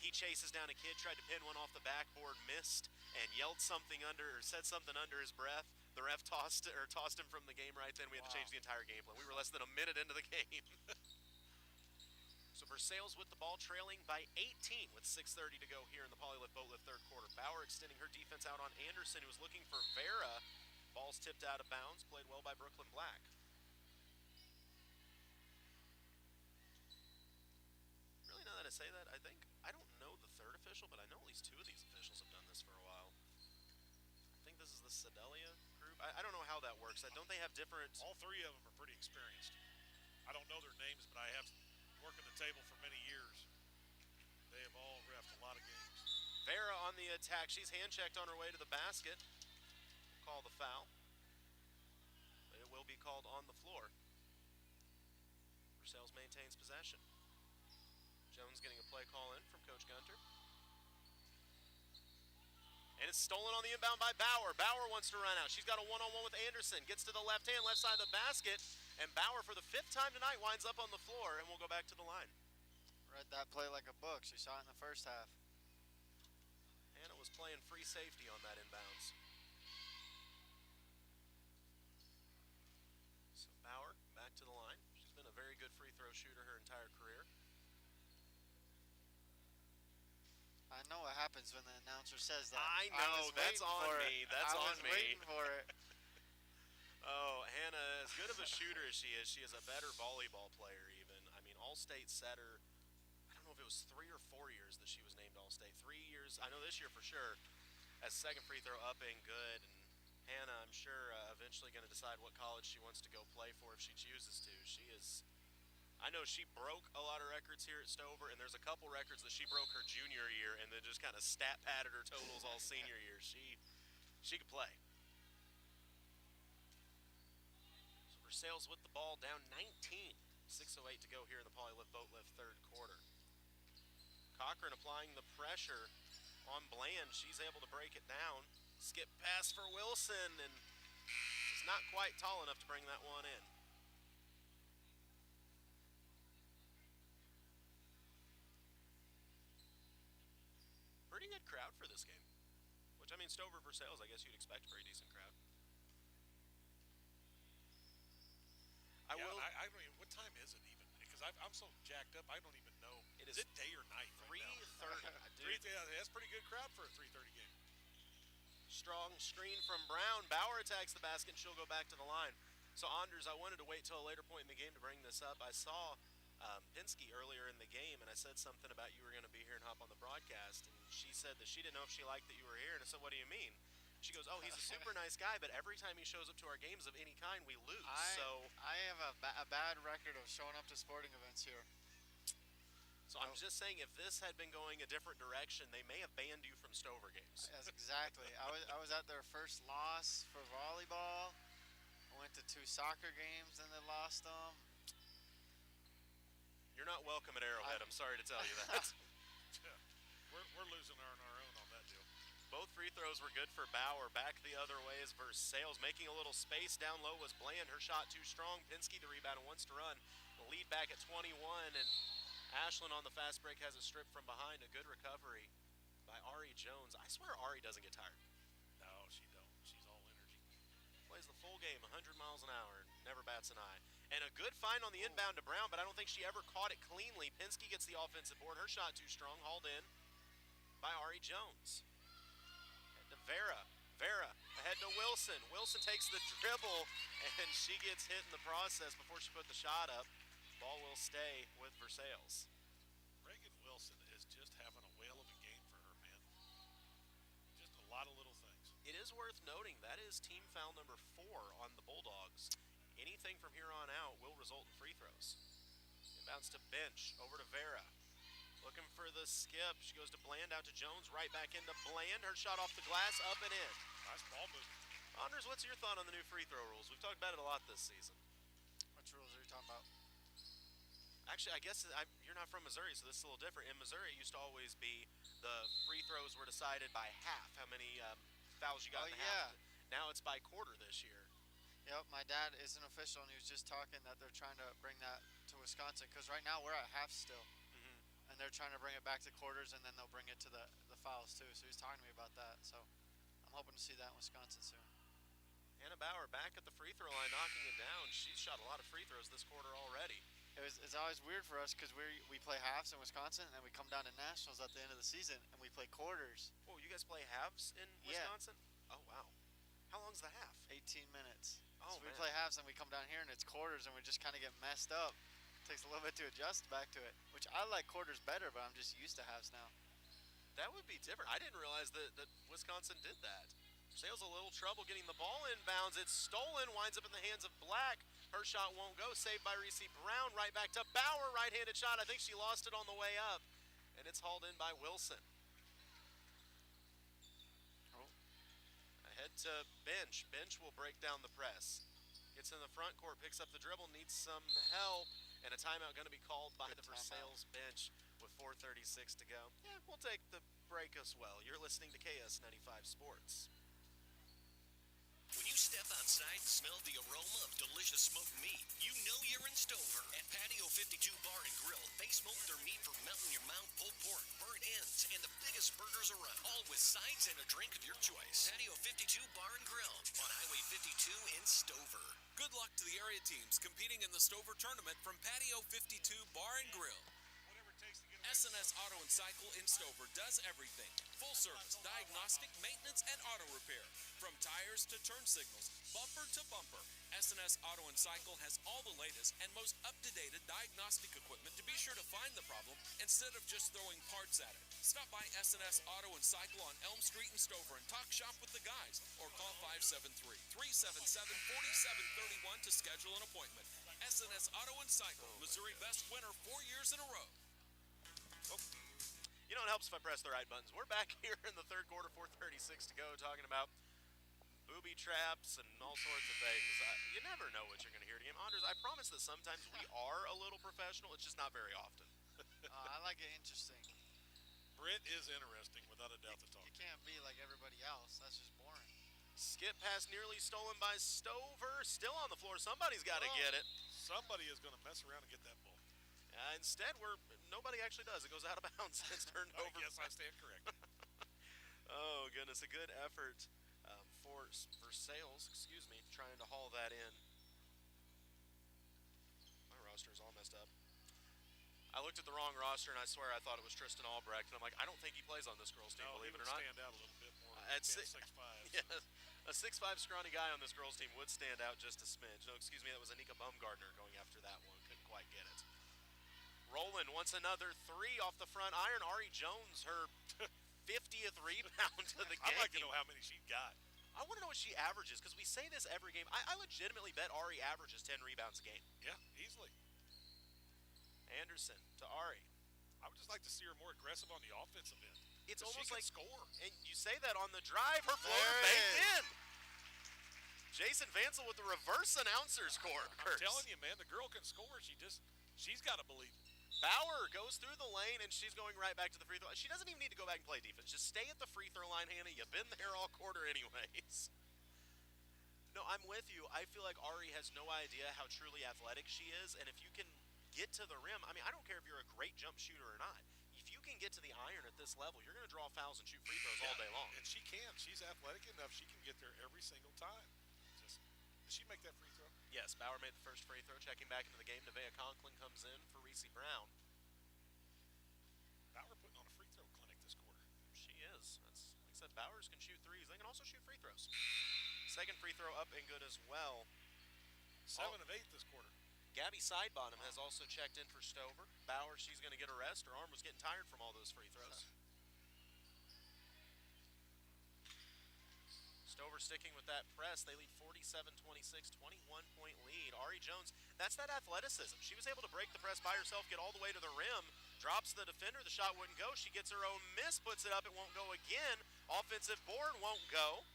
he chases down a kid, tried to pin one off the backboard, missed, and yelled something or said something under his breath. The ref tossed him from the game right then. We had to change the entire game plan. We were less than a minute into the game. So Versailles with the ball, trailing by 18 with 6:30 to go here in the Polylift Boatlift third quarter. Bauer extending her defense out on Anderson, who was looking for Vera. Ball's tipped out of bounds, played well by Brooklyn Black. Really, now that I say that, I don't know the third official, but I know at least 2 of these officials have done this for a while. I think this is the Sedalia group. I don't know how that works. Don't they have different... All 3 of them are pretty experienced. I don't know their names, but I have working the table for many years. They have all reffed a lot of games. Vera on the attack. She's hand-checked on her way to the basket. Call the foul. But it will be called on the floor. Versailles maintains possession. Jones getting a play call in from Coach Gunter. And it's stolen on the inbound by Bauer. Bauer wants to run out. She's got a one-on-one with Anderson. Gets to the left hand, left side of the basket. And Bauer, for the 5th time tonight, winds up on the floor, and we'll go back to the line. Read that play like a book. She saw it in the first half. Hannah was playing free safety on that inbounds. So Bauer back to the line. She's been a very good free throw shooter her entire career. I know what happens when the announcer says that. I know, that's on me. That's on me. I was waiting for it. Oh, Hannah, as good of a shooter as she is a better volleyball player even. All-State setter. I don't know if it was 3 or 4 years that she was named All-State. 3 years, I know this year for sure, as second free throw up and good. And Hannah, I'm sure, eventually going to decide what college she wants to go play for if she chooses to. I know she broke a lot of records here at Stover, and there's a couple records that she broke her junior year and then just kind of stat padded her totals all senior year. She could play. So Versailles with the ball down 19. 6:08 to go here in the Polylift Boat Lift third quarter. Cochran applying the pressure on Bland. She's able to break it down. Skip pass for Wilson, and it's not quite tall enough to bring that one in. Pretty good crowd for this game. Which, I mean, Stover Versailles, I guess you'd expect a pretty decent crowd. I don't even, what time is it even? Because I'm so jacked up, I don't even know. Is it day or night? 3:30. Yeah, that's a pretty good crowd for a 3:30 game. Strong screen from Brown. Bauer attacks the basket, and she'll go back to the line. So, Anders, I wanted to wait till a later point in the game to bring this up. I saw Pinsky earlier in the game, and I said something about you were going to be here and hop on the broadcast, and she said that she didn't know if she liked that you were here, and I said, what do you mean? She goes, oh, he's a super nice guy, but every time he shows up to our games of any kind, we lose. I have a bad record of showing up to sporting events here. So I'm just saying, if this had been going a different direction, they may have banned you from Stover games. Yes, exactly. I was at their first loss for volleyball. I went to 2 soccer games and they lost them. You're not welcome at Arrowhead. I'm sorry to tell you that. We're losing our own on that deal. Both free throws were good for Bauer. Back the other way is Versailles. Making a little space down low was Bland. Her shot too strong. Pinsky the rebound and wants to run. The lead back at 21, and Ashlyn on the fast break has a strip from behind. A good recovery by Ari Jones. I swear Ari doesn't get tired. No, she don't. She's all energy. Plays the full game, 100 miles an hour, never bats an eye. And a good find on the inbound to Brown, but I don't think she ever caught it cleanly. Pinsky gets the offensive board. Her shot too strong, hauled in by Ari Jones. Head to Vera. Vera ahead to Wilson. Wilson takes the dribble, and she gets hit in the process before she put the shot up. Ball will stay with Versailles. Reagan Wilson is just having a whale of a game for her, man. Just a lot of little things. It is worth noting that is team foul number 4 on the Bulldogs. Anything from here on out will result in free throws. Inbounds to Bench, over to Vera. Looking for the skip. She goes to Bland, out to Jones, right back into Bland. Her shot off the glass, up and in. Nice ball movement. Anders, what's your thought on the new free throw rules? We've talked about it a lot this season. Which rules are you talking about? Actually, I guess you're not from Missouri, so this is a little different. In Missouri, it used to always be the free throws were decided by half, how many fouls you got in the half. Now it's by quarter this year. Yep, my dad is an official, and he was just talking that they're trying to bring that to Wisconsin, because right now we're at half still. And they're trying to bring it back to quarters, and then they'll bring it to the fouls too. So he's talking to me about that. So I'm hoping to see that in Wisconsin soon. Hannah Bauer back at the free throw line, knocking it down. She's shot a lot of free throws this quarter already. It's always weird for us because we play halves in Wisconsin, and then we come down to nationals at the end of the season, and we play quarters. Oh, you guys play halves in Wisconsin? Yeah. Oh, wow. How long's the half? 18 minutes. Oh, so we play halves, and we come down here, and it's quarters, and we just kind of get messed up. It takes a little bit to adjust back to it, which I like quarters better, but I'm just used to halves now. That would be different. I didn't realize that Wisconsin did that. Versailles a little trouble getting the ball inbounds. It's stolen, winds up in the hands of Black. Her shot won't go. Saved by Reese Brown. Right back to Bauer. Right-handed shot. I think she lost it on the way up. And it's hauled in by Wilson. Ahead to Bench. Bench will break down the press. Gets in the front court. Picks up the dribble. Needs some help. And a timeout going to be called by the Versailles bench with 4:36 to go. Yeah, we'll take the break as well. You're listening to KS95 Sports. When you step outside and smell the aroma of delicious smoked meat, you know you're in Stover. At Patio 52 Bar and Grill, they smoke their meat for melting your mouth, pulled pork, burnt ends, and the biggest burgers around. All with sides and a drink of your choice. Patio 52 Bar and Grill on Highway 52 in Stover. Good luck to the area teams competing in the Stover tournament from Patio 52 Bar and Grill. S&S Auto and Cycle in Stover does everything. Full service, diagnostic, maintenance, and auto repair. From tires to turn signals, bumper to bumper, S&S Auto and Cycle has all the latest and most up-to-date diagnostic equipment to be sure to find the problem instead of just throwing parts at it. Stop by S&S Auto and Cycle on Elm Street in Stover and talk shop with the guys, or call 573-377-4731 to schedule an appointment. S&S Auto and Cycle, Missouri best winner 4 years in a row. You know, it helps if I press the right buttons. We're back here in the third quarter, 4:36 to go, talking about booby traps and all sorts of things. You never know what you're going to hear at a game. Anders, I promise that sometimes we are a little professional. It's just not very often. I like it interesting. Britt is interesting, without a doubt, to talk You to. can't be like everybody else. That's just boring. Skip pass nearly stolen by Stover. Still on the floor. Somebody's got to get it. Somebody is going to mess around and get that ball. Instead, nobody actually does. It goes out of bounds. It's turned over. Yes, I stand correct. Oh, goodness. A good effort for Versailles, trying to haul that in. My roster is all messed up. I looked at the wrong roster, and I swear I thought it was Tristan Albrecht. And I'm like, I don't think he plays on this girls' team, believe it or not. Stand out a little bit more. At 6'5". Yeah, a 6'5" scrawny guy on this girls' team would stand out just a smidge. No, excuse me, that was Anika Bumgardner going after that one. Couldn't quite get it. Roland wants another three off the front iron. Ari Jones, her 50th rebound of the game. I'd like to know how many she got. I want to know what she averages, because we say this every game. I legitimately bet Ari averages 10 rebounds a game. Yeah, easily. Anderson to Ari. I would just like to see her more aggressive on the offensive end. It's almost she like can score. And you say that on the drive, her floater baked in. Jason Vansel with the reverse announcer's score. I'm telling you, man, the girl can score. She's got to believe it. Bauer goes through the lane, and she's going right back to the free throw. She doesn't even need to go back and play defense. Just stay at the free throw line, Hannah. You've been there all quarter anyways. No, I'm with you. I feel like Ari has no idea how truly athletic she is, and if you can get to the rim, I mean, I don't care if you're a great jump shooter or not. If you can get to the iron at this level, you're going to draw fouls and shoot free throws all day long. And she can. She's athletic enough. She can get there every single time. Did she make that free throw? Yes, Bauer made the first free throw. Checking back into the game, Nevaeh Conklin comes in for Reese Brown. Bauer putting on a free throw clinic this quarter. She is. That's, like I said, Bowers can shoot threes. They can also shoot free throws. Second free throw up and good as well. 7 of 8 this quarter. Gabby Sidebottom has also checked in for Stover. Bauer, she's going to get a rest. Her arm was getting tired from all those free throws. Stover sticking with that press. They lead 47-26, 21-point lead. Ari Jones, that's that athleticism. She was able to break the press by herself, get all the way to the rim, drops the defender, the shot wouldn't go. She gets her own miss, puts it up, it won't go again. Offensive board won't go.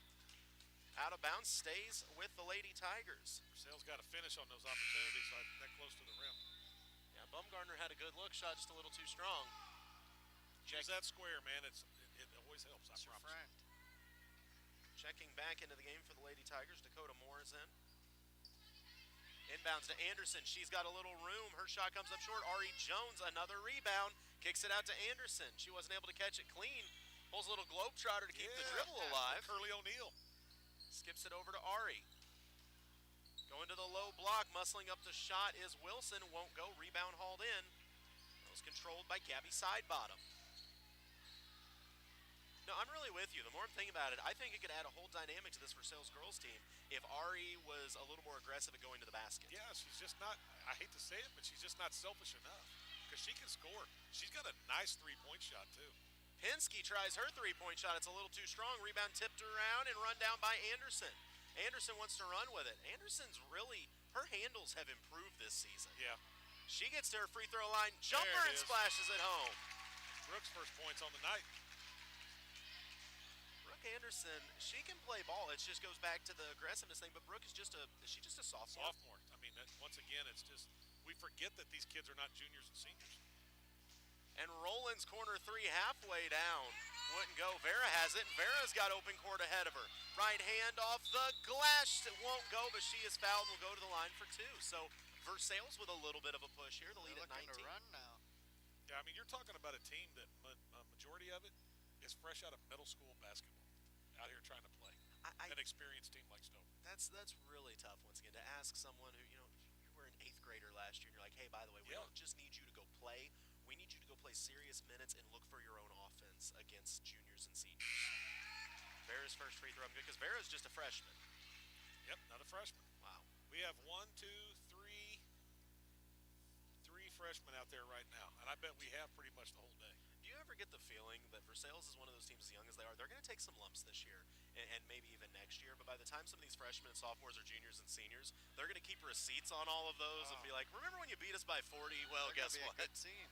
Out of bounds, stays with the Lady Tigers. Versailles got to finish on those opportunities that close to the rim. Yeah, Bumgardner had a good look, shot just a little too strong. Use that square, man. It always helps, I promise. Friend. Checking back into the game for the Lady Tigers, Dakota Moore is in. Inbounds to Anderson. She's got a little room. Her shot comes up short. Ari Jones, another rebound. Kicks it out to Anderson. She wasn't able to catch it clean. Pulls a little globetrotter to keep the dribble alive. Curly O'Neal. Skips it over to Ari. Going to the low block. Muscling up the shot is Wilson. Won't go. Rebound hauled in. That was controlled by Gabby Sidebottom. No, I'm really with you. The more I'm thinking about it, I think it could add a whole dynamic to this Versailles girls team if Ari was a little more aggressive at going to the basket. Yeah, she's just not, I hate to say it, but she's just not selfish enough because she can score. She's got a nice three-point shot, too. Pinsky tries her three-point shot. It's a little too strong. Rebound tipped around and run down by Anderson. Anderson wants to run with it. Anderson's really, her handles have improved this season. Yeah. She gets to her free throw line, jumper, and splashes it home. Brooks' first points on the night. Anderson, she can play ball. It just goes back to the aggressiveness thing. But Brooke is just a sophomore? Sophomore. I mean, once again, it's just we forget that these kids are not juniors and seniors. And Roland's corner three halfway down. Wouldn't go. Vera has it. Vera's got open court ahead of her. Right hand off the glass. It won't go, but she is fouled and will go to the line for two. So Versailles with a little bit of a push here. The lead at 19. To run now. Yeah, I mean, you're talking about a team that majority of it is fresh out of middle school basketball. Out here trying to play. An experienced team like Stover. That's really tough, once again, to ask someone who, you were an 8th grader last year, and you're like, hey, by the way, we don't just need you to go play. We need you to go play serious minutes and look for your own offense against juniors and seniors. Vera's first free throw, because Vera's just a freshman. Yep, another freshman. Wow. We have three freshmen out there right now, and I bet we have pretty much the whole day. Do you ever get the feeling that Versailles is one of those teams, as young as they are, they're going to take some lumps this year and maybe even next year, but by the time some of these freshmen and sophomores are juniors and seniors, they're going to keep receipts on all of those and be like, remember when you beat us by 40? Well, They're guess gonna be what? a good team.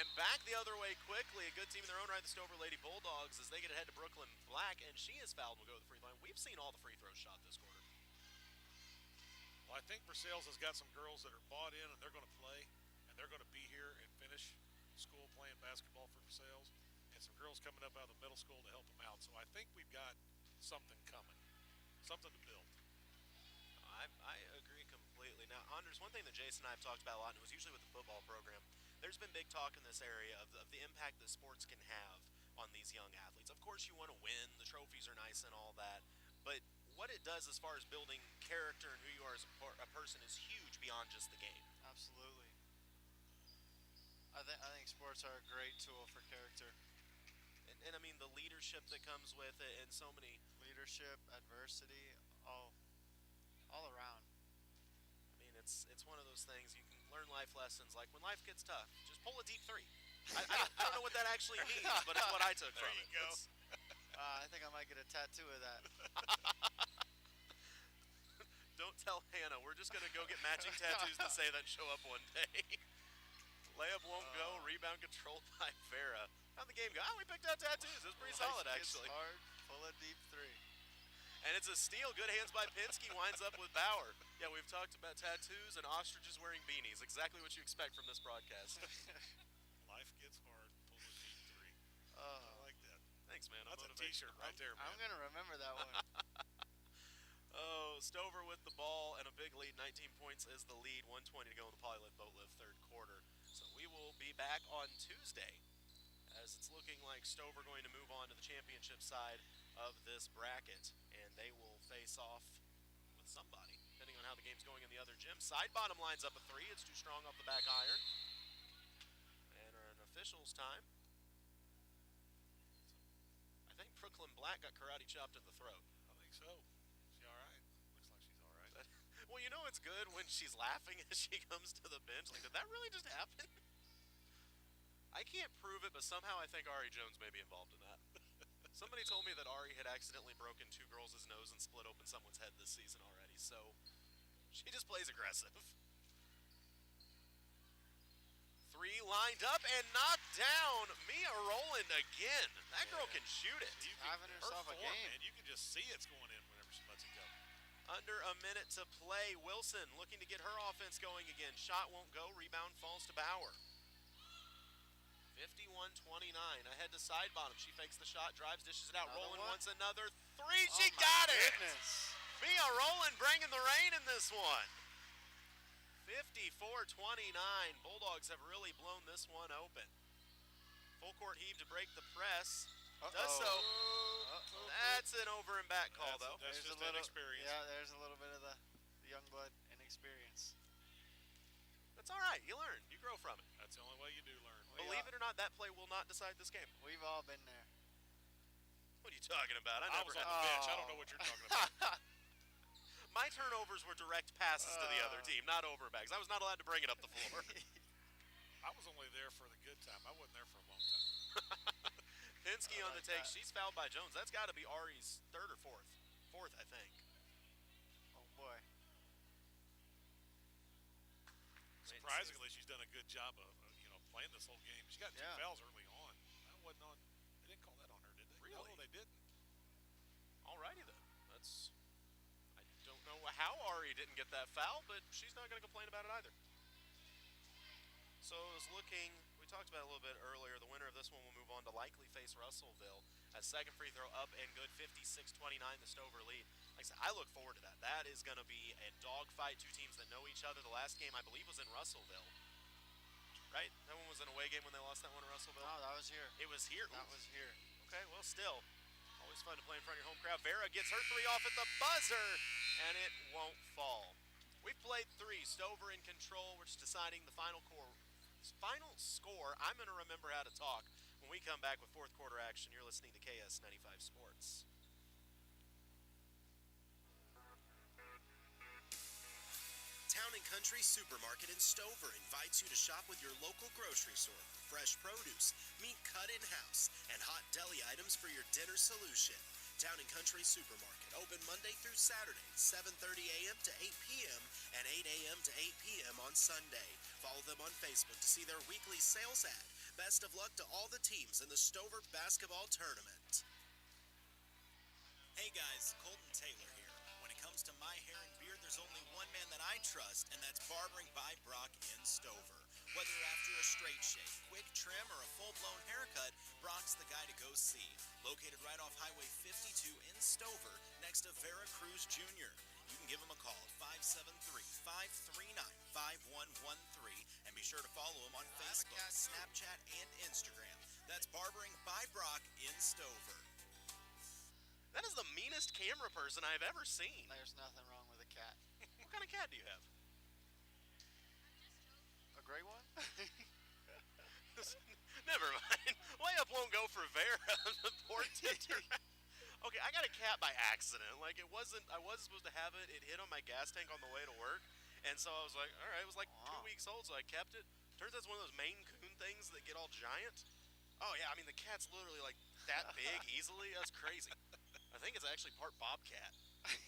And back the other way quickly, a good team in their own right, the Stover Lady Bulldogs, as they get ahead to Brooklyn Black, and she is fouled and will go to the free throw line. We've seen all the free throws shot this quarter. Well, I think Versailles has got some girls that are bought in, and they're going to play, and they're going to be here and finish school playing basketball for Versailles, and some girls coming up out of the middle school to help them out. So I think we've got something coming, something to build. I agree completely. Now, Anders, one thing that Jason and I have talked about a lot, and it was usually with the football program, there's been big talk in this area of the impact that sports can have on these young athletes. Of course, you want to win. The trophies are nice and all that. But what it does as far as building character and who you are as a person is huge beyond just the game. Absolutely. I think sports are a great tool for character. And I mean, the leadership that comes with it and so many... Leadership, adversity, all around. I mean, it's one of those things you can learn life lessons, like when life gets tough, just pull a deep three. I don't know what that actually means, but it's what I took from it. There you go. I think I might get a tattoo of that. Don't tell Hannah. We're just going to go get matching tattoos that say that show up one day. Layup won't go. Rebound controlled by Vera. How'd the game go? Oh, we picked out tattoos. It was pretty solid, actually. Hard, pull a deep three. And it's a steal. Good hands by Pinsky. Winds up with Bauer. Yeah, we've talked about tattoos and ostriches wearing beanies. Exactly what you expect from this broadcast. Life gets hard. Pull a deep three. I like that. Thanks, man. That's a T-shirt right there, man. I'm going to remember that one. Oh, Stover with the ball and a big lead. 19 points is the lead. 1:20 to go in the Polylift Boatlift third quarter. So we will be back on Tuesday, as it's looking like Stover going to move on to the championship side of this bracket, and they will face off with somebody, depending on how the game's going in the other gym. Side bottom lines up a three. It's too strong off the back iron. And an official's time. I think Brooklyn Black got karate chopped in the throat. I think so. She all right? Looks like she's all right. Well, you know it's good when she's laughing as she comes to the bench. Like, did that really just happen? I can't prove it, but somehow I think Ari Jones may be involved in that. Somebody told me that Ari had accidentally broken two girls' nose and split open someone's head this season already, so she just plays aggressive. Three lined up and knocked down. Mia Rowland again. That girl can shoot it. Having herself a game. Man, you can just see it's going in whenever she lets it go. Under a minute to play. Wilson looking to get her offense going again. Shot won't go. Rebound falls to Bauer. 51-29. Ahead to side bottom. She fakes the shot, drives, dishes it out. Rowland wants another three. She got it. Mia Rowland bringing the rain in this one. 54-29. Bulldogs have really blown this one open. Full court heave to break the press. Does so. That's an over and back call, though. That's just inexperience. Yeah, there's a little bit of the young blood inexperience. That's all right. You learn. You grow from it. That's the only way you do learn. Believe it or not, that play will not decide this game. We've all been there. What are you talking about? I was on the bench. I don't know what you're talking about. My turnovers were direct passes to the other team, not overbags. I was not allowed to bring it up the floor. I was only there for the good time. I wasn't there for a long time. Pinsky on the take. She's fouled by Jones. That's got to be Ari's third or fourth. Fourth, I think. Oh, boy. Surprisingly, she's done a good job of playing this whole game. She got two fouls early on. That wasn't on. They didn't call that on her, did they? Really? No, they didn't. Alrighty then. I don't know how Ari didn't get that foul, but she's not going to complain about it either. So it was looking, we talked about it a little bit earlier, the winner of this one will move on to likely face Russellville. As second free throw up and good, 56-29, the Stover lead. Like I said, I look forward to that. That is going to be a dogfight, two teams that know each other. The last game, I believe, was in Russellville. Right? That one was an away game when they lost that one in Russellville? No, that was here. It was here? That was here. Okay, well, still. Always fun to play in front of your home crowd. Vera gets her three off at the buzzer, and it won't fall. We've played three. Stover in control. We're just deciding the final final score. I'm going to remember how to talk when we come back with fourth quarter action. You're listening to KS95 Sports. Town & Country Supermarket in Stover invites you to shop with your local grocery store for fresh produce, meat cut in-house, and hot deli items for your dinner solution. Town & Country Supermarket, open Monday through Saturday, 7:30 a.m. to 8 p.m. and 8 a.m. to 8 p.m. on Sunday. Follow them on Facebook to see their weekly sales ad. Best of luck to all the teams in the Stover basketball tournament. Hey guys, Colton Taylor here. When it comes to my hair and beard, there's only one man that I trust, and that's Barbering by Brock in Stover. Whether you're after a straight shave, quick trim, or a full-blown haircut, Brock's the guy to go see. Located right off Highway 52 in Stover, next to Vera Cruz Jr. You can give him a call at 573-539-5113, and be sure to follow him on Facebook, Snapchat, and Instagram. That's Barbering by Brock in Stover. That is the meanest camera person I've ever seen. There's nothing wrong with a cat. What kind of cat do you have? A gray one? Never mind. Layup won't go for Vera. The poor tipped around. Okay, I got a cat by accident. Like, I wasn't supposed to have it. It hit on my gas tank on the way to work. And so I was like, all right, it was like 2 weeks old, so I kept it. Turns out it's one of those Maine Coon things that get all giant. Oh, yeah, I mean, the cat's literally like that big easily. That's crazy. I think it's actually part bobcat.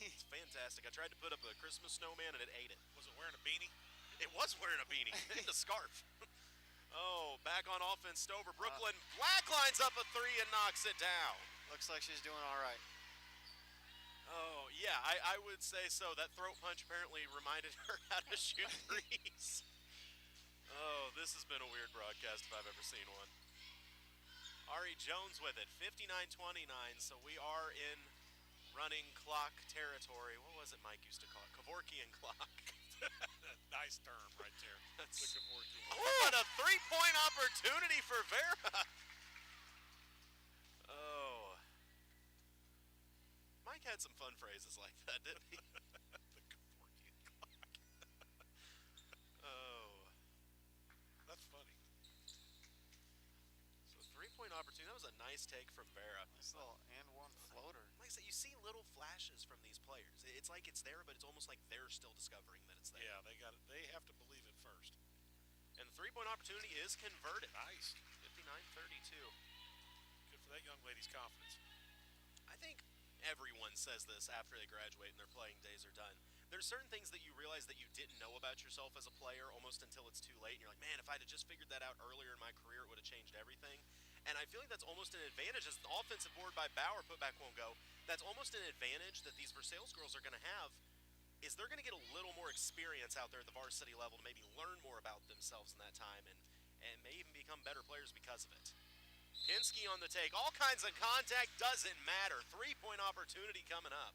It's fantastic. I tried to put up a Christmas snowman, and it ate it. Was it wearing a beanie? It was wearing a beanie and a scarf. Oh, back on offense, Stover. Brooklyn Black lines up a three and knocks it down. Looks like she's doing all right. Oh, yeah, I would say so. That throat punch apparently reminded her how to shoot threes. Oh, this has been a weird broadcast if I've ever seen one. Ari Jones with it, 59-29, so we are in running clock territory. What was it Mike used to call it? Kevorkian clock. Nice term right there. That's the Kevorkian. Oh, and a three-point opportunity for Vera. Oh. Mike had some fun phrases like that, didn't he? The Kevorkian clock. Oh. That's funny. So three-point opportunity. That was a nice take from Vera. Nice little and one floater. Like I said, you see little flashes from these players. It's like it's there, but it's almost like they're still discovering that it's there. Yeah, they have to believe it first. And the three-point opportunity is converted. Nice. 59-32. Good for that young lady's confidence. I think everyone says this after they graduate and their playing days are done. There's certain things that you realize that you didn't know about yourself as a player almost until it's too late. And you're like, man, if I'd have just figured that out earlier in my career, it would have changed everything. And I feel like that's almost an advantage as the offensive board by Bauer putback won't go. That's almost an advantage that these Versailles girls are going to have is they're going to get a little more experience out there at the varsity level to maybe learn more about themselves in that time and may even become better players because of it. Pinsky on the take. All kinds of contact. Doesn't matter. Three-point opportunity coming up.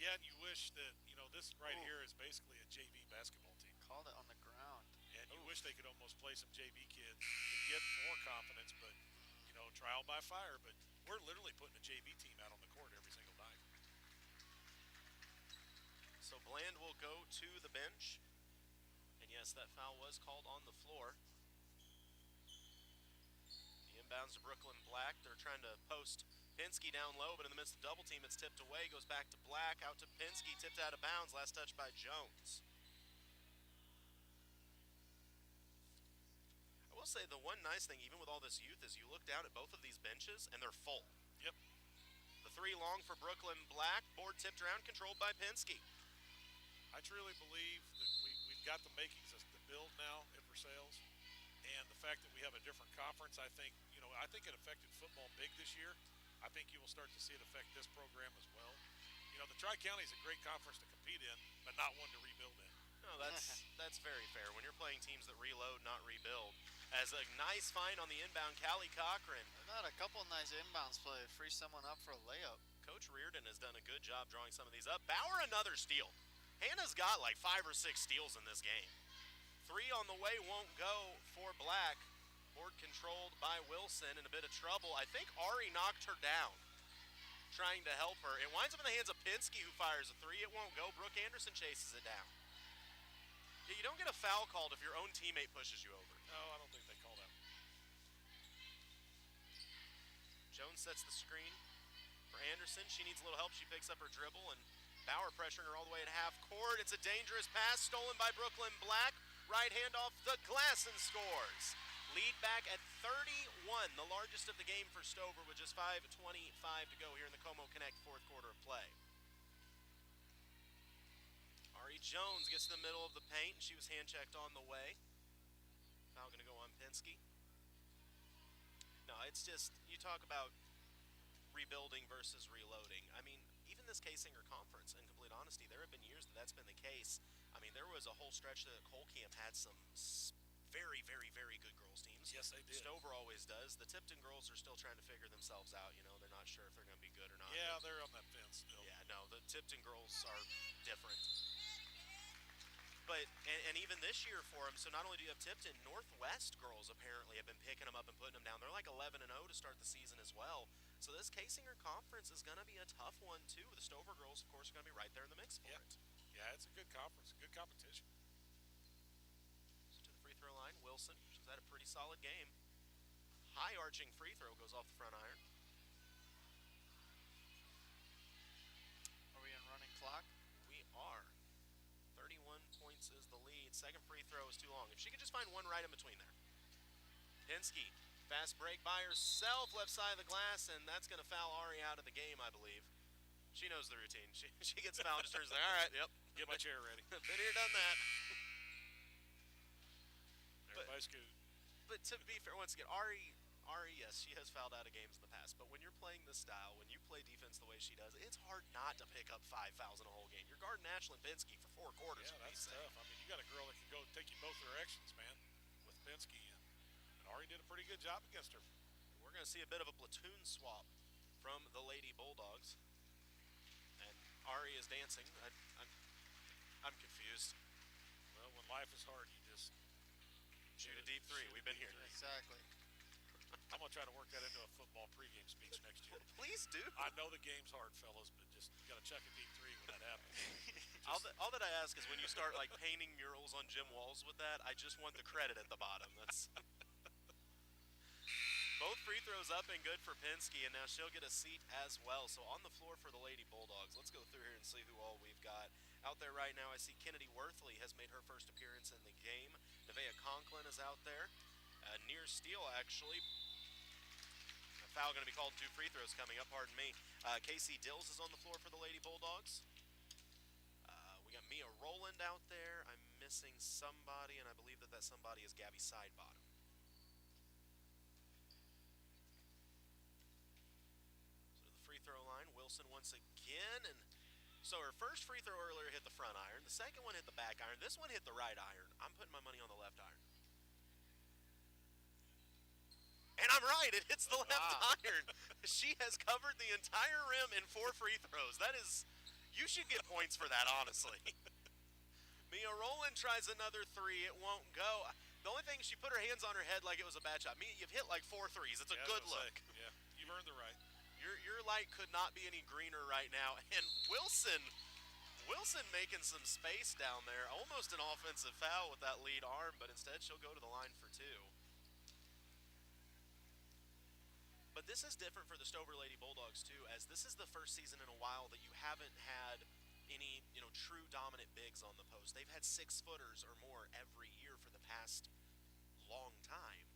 Yeah, and you wish that, this right here is basically a JV basketball team. Called it on the ground. And you wish they could almost play some JV kids to get more confidence, but, trial by fire. But we're literally putting a JV team out on the court every single night. So Bland will go to the bench. And yes, that foul was called on the floor. The inbounds to Brooklyn Black. They're trying to post Pinsky down low, but in the midst of double team, it's tipped away. Goes back to Black, out to Pinsky, tipped out of bounds. Last touch by Jones. I will say the one nice thing, even with all this youth, is you look down at both of these benches, and they're full. Yep. The three long for Brooklyn Black. Board tipped around, controlled by Pinsky. I truly believe that we've got the makings of the build now at Versailles, and the fact that we have a different conference, I think it affected football big this year. I think you will start to see it affect this program as well. The Tri-County is a great conference to compete in, but not one to rebuild in. No, that's very fair. When you're playing teams that reload, not rebuild. As a nice find on the inbound, Callie Cochran. Not a couple nice inbounds play. Free someone up for a layup. Coach Reardon has done a good job drawing some of these up. Bauer, another steal. Hannah's got like 5 or 6 steals in this game. 3 on the way won't go for Black. Board controlled by Wilson, in a bit of trouble. I think Ari knocked her down, trying to help her. It winds up in the hands of Pinsky, who fires a 3. It won't go. Brooke Anderson chases it down. You don't get a foul called if your own teammate pushes you over. No, I don't think they call that. Jones sets the screen for Anderson. She needs a little help. She picks up her dribble, and Bauer pressuring her all the way to half court. It's a dangerous pass stolen by Brooklyn Black. Right hand off the glass and scores. Lead back at 31, the largest of the game for Stover with just 5:25 to go here in the Como Connect fourth quarter of play. Ari Jones gets to the middle of the paint, and she was hand-checked on the way. Foul going to go on Pinsky. No, it's just, you talk about rebuilding versus reloading. I mean, even this K-Singer conference, in complete honesty, there have been years that that's been the case. I mean, there was a whole stretch that Cole Camp had some very, very, very good girls teams. Yes, they did. Stover always does. The Tipton girls are still trying to figure themselves out. You know, they're not sure if they're going to be good or not. Yeah, they're on that fence still. Yeah, no, the Tipton girls are different. But, and even this year for them, so not only do you have Tipton, Northwest girls apparently have been picking them up and putting them down. They're like 11-0 to start the season as well. So this K-Singer conference is going to be a tough one too. The Stover girls, of course, are going to be right there in the mix for it. Yeah, it's a good conference, good competition. So to the free throw line, Wilson. She's had a pretty solid game. High arching free throw goes off the front iron. Are we in running clock? We are. 31 points is the lead. Second free throw is too long. If she could just find one right in between there. Pinsky, fast break by herself, left side of the glass, and that's going to foul Ari out of the game, I believe. She knows the routine. She gets fouled, just turns there. All right, yep. Get my chair ready. Been here, done that. Everybody's good. But to be fair, once again, Ari, yes, she has fouled out of games in the past. But when you're playing this style, when you play defense the way she does, it's hard not to pick up 5 fouls in a whole game. You're guarding Ashlyn Pinsky for 4 quarters. Yeah, that's tough. I mean, you got a girl that can go take you both directions, man, with Pinsky. And Ari did a pretty good job against her. We're going to see a bit of a platoon swap from the Lady Bulldogs. And Ari is dancing. I'm confused. Well, when life is hard, you just shoot a deep three. We've been here. Exactly. I'm going to try to work that into a football pregame speech next year. Please do. I know the game's hard, fellas, but just got to check a deep three when that happens. All that I ask is when you start like painting murals on gym walls with that, I just want the credit at the bottom. That's both free throws up and good for Pinsky, and now she'll get a seat as well. So on the floor for the Lady Bulldogs. Let's go through here and see who all we've got. Out there right now, I see Kennedy Worthley has made her first appearance in the game. Nevaeh Conklin is out there. Near steal, actually. A foul going to be called, 2 free throws coming up, pardon me. Casey Dills is on the floor for the Lady Bulldogs. We got Mia Rowland out there. I'm missing somebody, and I believe that somebody is Gabby Sidebottom. So to the free throw line, Wilson once again, and so her first free throw earlier hit the front iron. The second one hit the back iron. This one hit the right iron. I'm putting my money on the left iron. And I'm right. It hits the left iron. She has covered the entire rim in 4 free throws. That is, you should get points for that, honestly. Mia Rowland tries another 3. It won't go. The only thing, she put her hands on her head like it was a bad shot. Mia, you've hit like 4 threes. It's a good look. Yeah, you've earned the right. Your light could not be any greener right now. And Wilson making some space down there. Almost an offensive foul with that lead arm, but instead she'll go to the line for 2. But this is different for the Stover Lady Bulldogs too, as this is the first season in a while that you haven't had any, true dominant bigs on the post. They've had 6-footers or more every year for the past long time.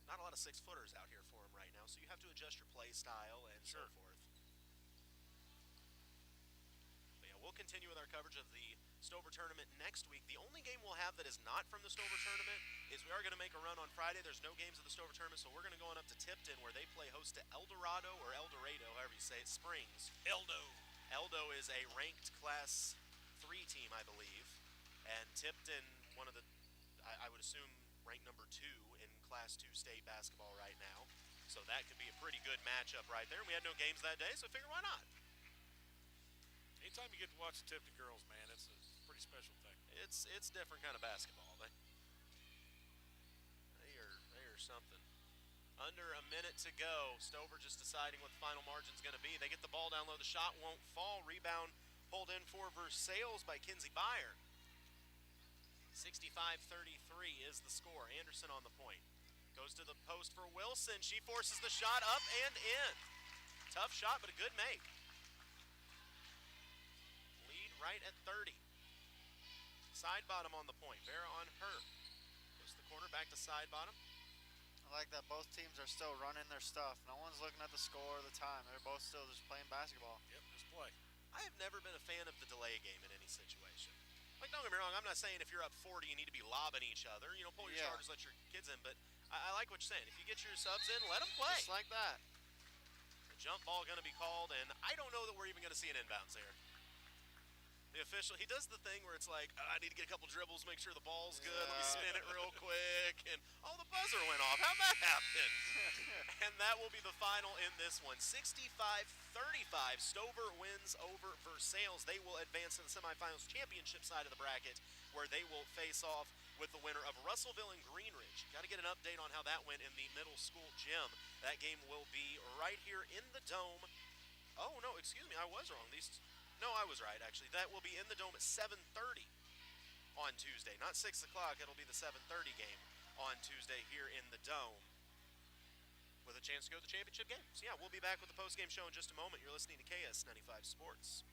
Not a lot of 6-footers out here for him right now, so you have to adjust your play style and so forth. But yeah, we'll continue with our coverage of the Stover tournament next week. The only game we'll have that is not from the Stover tournament is we are going to make a run on Friday. There's no games of the Stover tournament, so we're going to go on up to Tipton where they play host to Eldorado or Eldorado, however you say it, Springs. Eldo is a ranked Class 3 team, I believe, and Tipton, one of the, I would assume, ranked number 2 in Class 2 state basketball right now. So that could be a pretty good matchup right there. We had no games that day, so I figure why not? Anytime you get to watch the Tipton girls, man, it's a pretty special thing. It's different kind of basketball. They are something. Under a minute to go. Stover just deciding what the final margin's going to be. They get the ball down low. The shot won't fall. Rebound pulled in for Versailles by Kinsey Byer. 65-33 is the score. Anderson on the point. Goes to the post for Wilson. She forces the shot up and in. Tough shot, but a good make. Lead right at 30. Side bottom on the point. Vera on her. Goes to the corner, back to side bottom. I like that both teams are still running their stuff. No one's looking at the score or the time. They're both still just playing basketball. Yep, just play. I have never been a fan of the delay game in any situation. Like, don't get me wrong, I'm not saying if you're up 40 you need to be lobbing each other. You know, pull your starters, let your kids in. But I like what you're saying. If you get your subs in, let them play. Just like that. The jump ball going to be called, and I don't know that we're even going to see an inbounds here. The official, he does the thing where it's like, I need to get a couple dribbles, make sure the ball's good. Let me spin it real quick. And, the buzzer went off. How'd that happen? And that will be the final in this one. 65-35. Stover wins over Versailles. They will advance to the semifinals championship side of the bracket, where they will face off with the winner of Russellville and Greenridge. Got to get an update on how that went in the middle school gym. That game will be right here in the Dome. Oh, no, excuse me, I was wrong. No, I was right, actually. That will be in the Dome at 7:30 on Tuesday. Not 6 o'clock. It'll be the 7:30 game on Tuesday here in the Dome, with a chance to go to the championship game. So, yeah, we'll be back with the postgame show in just a moment. You're listening to KS95 Sports.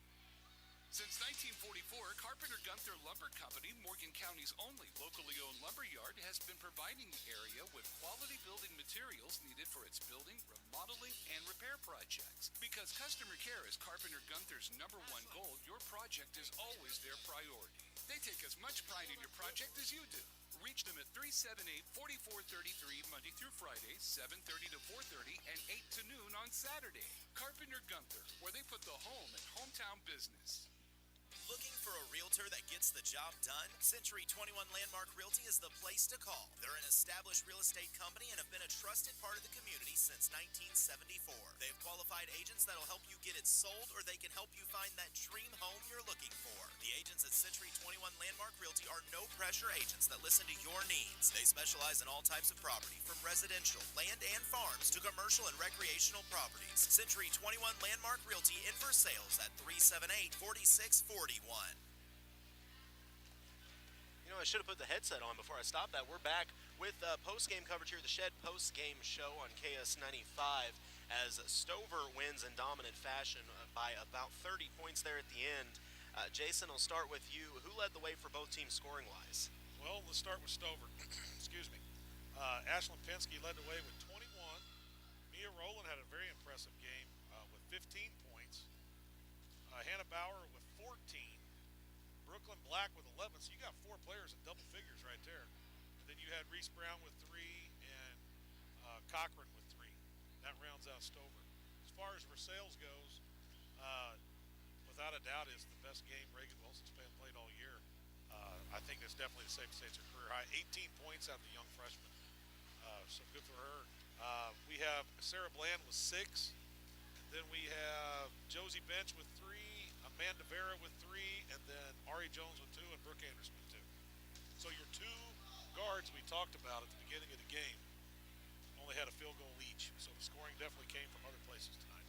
Since 1944, Carpenter Gunther Lumber Company, Morgan County's only locally owned lumber yard, has been providing the area with quality building materials needed for its building, remodeling, and repair projects. Because customer care is Carpenter Gunther's #1 goal, your project is always their priority. They take as much pride in your project as you do. Reach them at 378-4433 Monday through Friday, 7:30 to 4:30, and 8 to noon on Saturday. Carpenter Gunther, where they put the home and hometown business. Looking for a realtor that gets the job done? Century 21 Landmark Realty is the place to call. They're an established real estate company and have been a trusted part of the community since 1974. They have qualified agents that'll help you get it sold, or they can help you find that dream home you're looking for. The agents at Century 21 Landmark Realty are no-pressure agents that listen to your needs. They specialize in all types of property, from residential, land, and farms to commercial and recreational properties. Century 21 Landmark Realty in Versailles at 378-4641. I should have put the headset on before I stopped that. We're back with post-game coverage here, the Shed post-game show on KS95, as Stover wins in dominant fashion by about 30 points there at the end. Jason, I'll start with you. Who led the way for both teams scoring-wise? Well, let's start with Stover. Excuse me. Ashlyn Penske led the way with 21. Mia Rowland had a very impressive game with 15 points. Hannah Bauer with 14. Brooklyn Black with 11. So you got 4 players in double figures right there. And then you had Reese Brown with 3 and Cochran with 3. That rounds out Stover. As far as Versailles goes, without a doubt, is the best game Reagan Wilson's played all year. I think that's definitely the safest to say it's her career high. 18 points out of the young freshman. So good for her. We have Sarah Bland with 6. And then we have Josie Bench with 3. Amanda Vera with 3, and then Ari Jones with 2, and Brooke Anderson with 2. So your 2 guards we talked about at the beginning of the game only had a field goal each. So the scoring definitely came from other places tonight.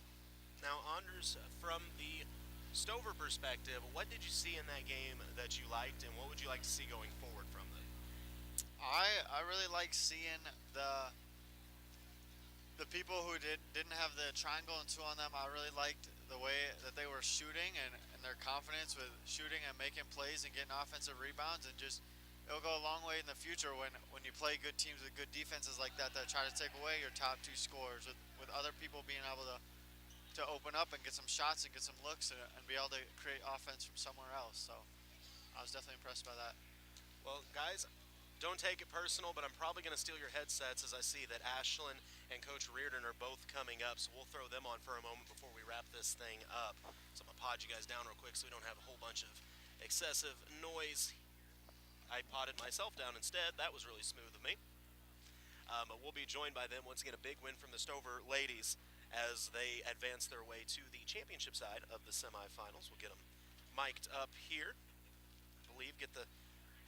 Now, Anders, from the Stover perspective, what did you see in that game that you liked, and what would you like to see going forward from them? I really like seeing the people who didn't have the triangle and 2 on them. I really liked the way that they were shooting and their confidence with shooting and making plays and getting offensive rebounds, and just it'll go a long way in the future when you play good teams with good defenses like that try to take away your top 2 scorers, with other people being able to open up and get some shots and get some looks and be able to create offense from somewhere else. So I was definitely impressed by that. Well, guys, don't take it personal, but I'm probably going to steal your headsets as I see that Ashlyn and Coach Reardon are both coming up, so we'll throw them on for a moment before we wrap this thing up. So I'm going to pod you guys down real quick so we don't have a whole bunch of excessive noise. I podded myself down instead. That was really smooth of me. But we'll be joined by them. Once again, a big win from the Stover ladies as they advance their way to the championship side of the semifinals. We'll get them mic'd up here. I believe, get the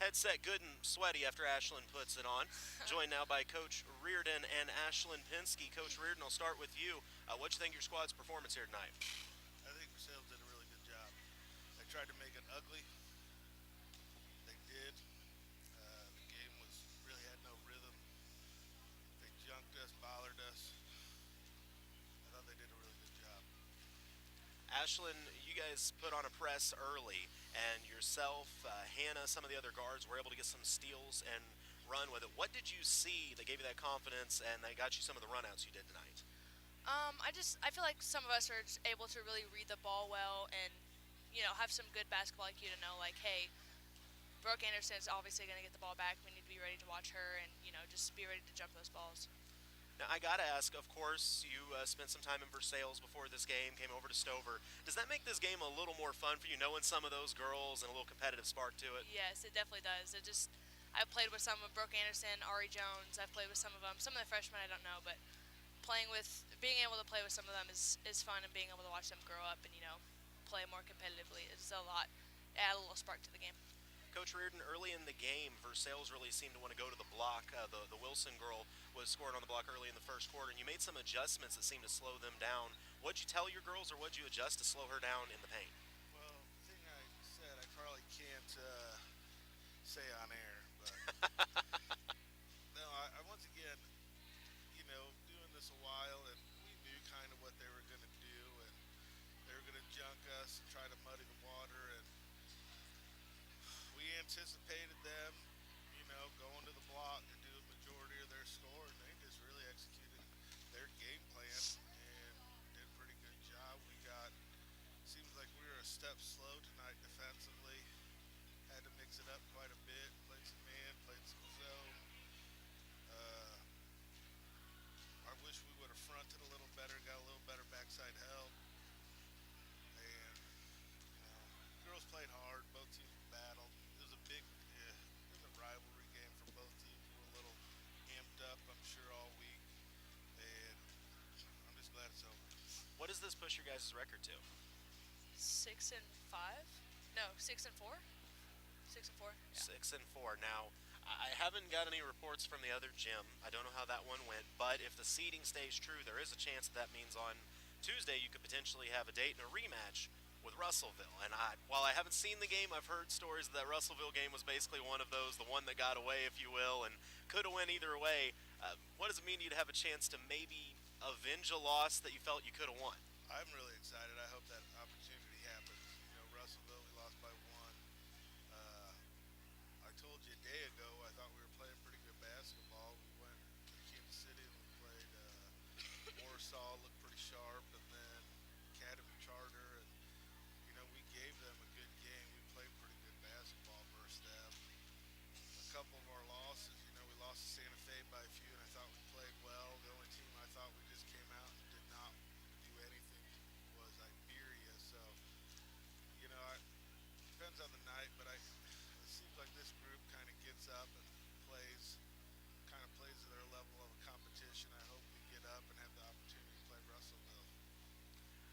headset good and sweaty after Ashlyn puts it on. Joined now by Coach Reardon and Ashlyn Penske. Coach Reardon, I'll start with you. What'd you think of your squad's performance here tonight? I think Versailles did a really good job. They tried to make it ugly. They did. Ashlyn, you guys put on a press early, and yourself, Hannah, some of the other guards were able to get some steals and run with it. What did you see that gave you that confidence and that got you some of the runouts you did tonight? I feel like some of us are just able to really read the ball well and, have some good basketball IQ to know, like, hey, Brooke Anderson is obviously going to get the ball back. We need to be ready to watch her and, just be ready to jump those balls. Now, I got to ask, of course, you spent some time in Versailles before this game, came over to Stover. Does that make this game a little more fun for you, knowing some of those girls and a little competitive spark to it? Yes, it definitely does. I've played with some of Brooke Anderson, Ari Jones. I've played with some of them. Some of the freshmen I don't know, but being able to play with some of them is fun, and being able to watch them grow up and, play more competitively is a lot. Add a little spark to the game. Coach Reardon, early in the game, Versailles really seemed to want to go to the block. The Wilson girl was scoring on the block early in the first quarter, and you made some adjustments that seemed to slow them down. What'd you tell your girls, or what'd you adjust to slow her down in the paint? Well, the thing I said I probably can't say on air, but no, I once again, doing this a while, and we knew kind of what they were going to do, and they were going to junk us and try to muddy the water, and we anticipated them, going to the block to do a majority of their score, and they just really executed their game plan and did a pretty good job. Seems like we were a step slow tonight defensively. Had to mix it up quite a bit. Played some man, played some zone. I wish we would have fronted a little better, got a little better backside help. And, girls played hard. Both teams battled. It was a rivalry game for both teams. We were a little amped up, I'm sure, all week. And I'm just glad it's over. What does this push your guys' record to? 6-5? No, 6-4. 6-4. Yeah. 6-4. Now, I haven't got any reports from the other gym. I don't know how that one went, but if the seeding stays true, there is a chance that means on Tuesday you could potentially have a date and a rematch with Russellville. And while I haven't seen the game, I've heard stories that Russellville game was basically one of those, the one that got away, if you will, and could have went either way. What does it mean to you to have a chance to maybe avenge a loss that you felt you could have won? I'm really excited. I hope that opportunity happens. Russellville, we lost by 1. I told you a day ago I thought we were playing pretty good basketball. We went to Kansas City and we played Warsaw, looked pretty sharp, and then Academy Charter, and we gave them a good game. We played pretty good basketball versus them. A couple of our losses, we lost to Santa Fe by a few, and I thought we played well. The only team I thought we just came out and did not do anything was Iberia. So, it depends on the night, but it seems like this group kind of gets up and plays to their level of competition. I hope we get up and have the opportunity to play Russellville.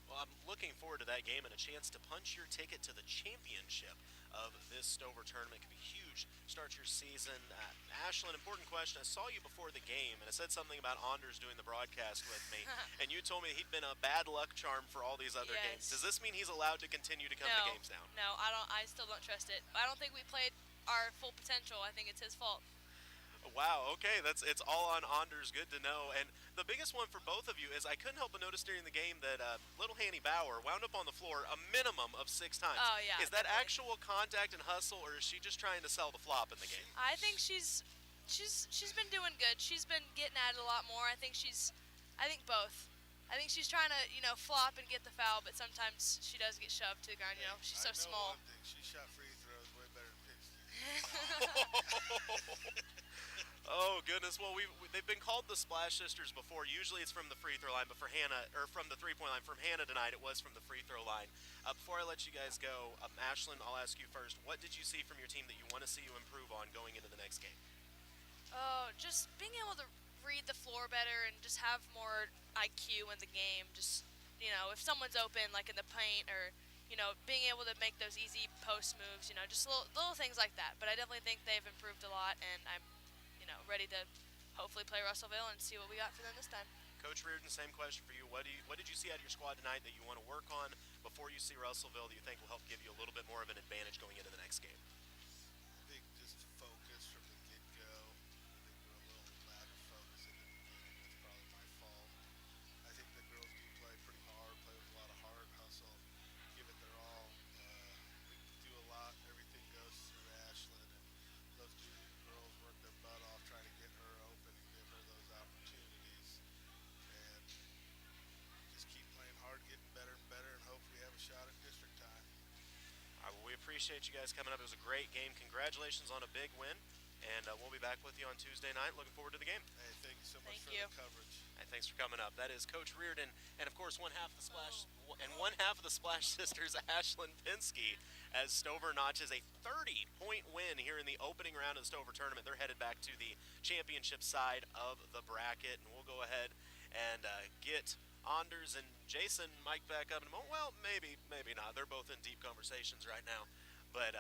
Well, I'm looking forward to that game and a chance to punch your ticket to the championship of this Stover tournament. It could be huge. Start your season. Ashlyn, important question. I saw you before the game, and I said something about Anders doing the broadcast with me, and you told me he'd been a bad luck charm for all these other games. Does this mean he's allowed to continue to come to games now? No, I don't. I still don't trust it. I don't think we played our full potential. I think it's his fault. Wow, okay, it's all on Anders. Good to know. And the biggest one for both of you is I couldn't help but notice during the game that little Hanny Bauer wound up on the floor a minimum of 6 times. Oh, yeah. Is that actual contact and hustle, or is she just trying to sell the flop in the game? I think she's been doing good. She's been getting at it a lot more. I think both. I think she's trying to, flop and get the foul, but sometimes she does get shoved to the ground, She's so small. I know one thing. She shot free throws way better than Pigsky. Oh goodness! Well, they've been called the Splash Sisters before. Usually it's from the free throw line, but for Hannah, or from the 3-point line, from Hannah tonight, it was from the free throw line. Before I let you guys go, Ashlyn, I'll ask you first. What did you see from your team that you want to see you improve on going into the next game? Oh, just being able to read the floor better and just have more IQ in the game. Just if someone's open, like in the paint, or being able to make those easy post moves. Just little things like that. But I definitely think they've improved a lot, and I'm ready to hopefully play Russellville and see what we got for them this time. Coach Reardon, same question for you. What did you see out of your squad tonight that you want to work on before you see Russellville that you think will help give you a little bit more of an advantage going into the next game? I think just focus from the get-go. I think we're a little lack of focus in the beginning. That's probably my fault. I think the girls do play pretty hard, play with a lot of heart, hustle. appreciate you guys coming up. It was a great game. Congratulations on a big win. And we'll be back with you on Tuesday night. Looking forward to the game. Hey, thank you so much Thank for you. the coverage. Hey, thanks for coming up. That is Coach Reardon, and of course, one half of the Splash sisters, Ashlyn Pinsky, as Stover notches a 30-point win here in the opening round of the Stover tournament. They're headed back to the championship side of the bracket, and we'll go ahead and get Anders and Jason mic'd back up in a moment. Well, maybe not. They're both in deep conversations right now. But,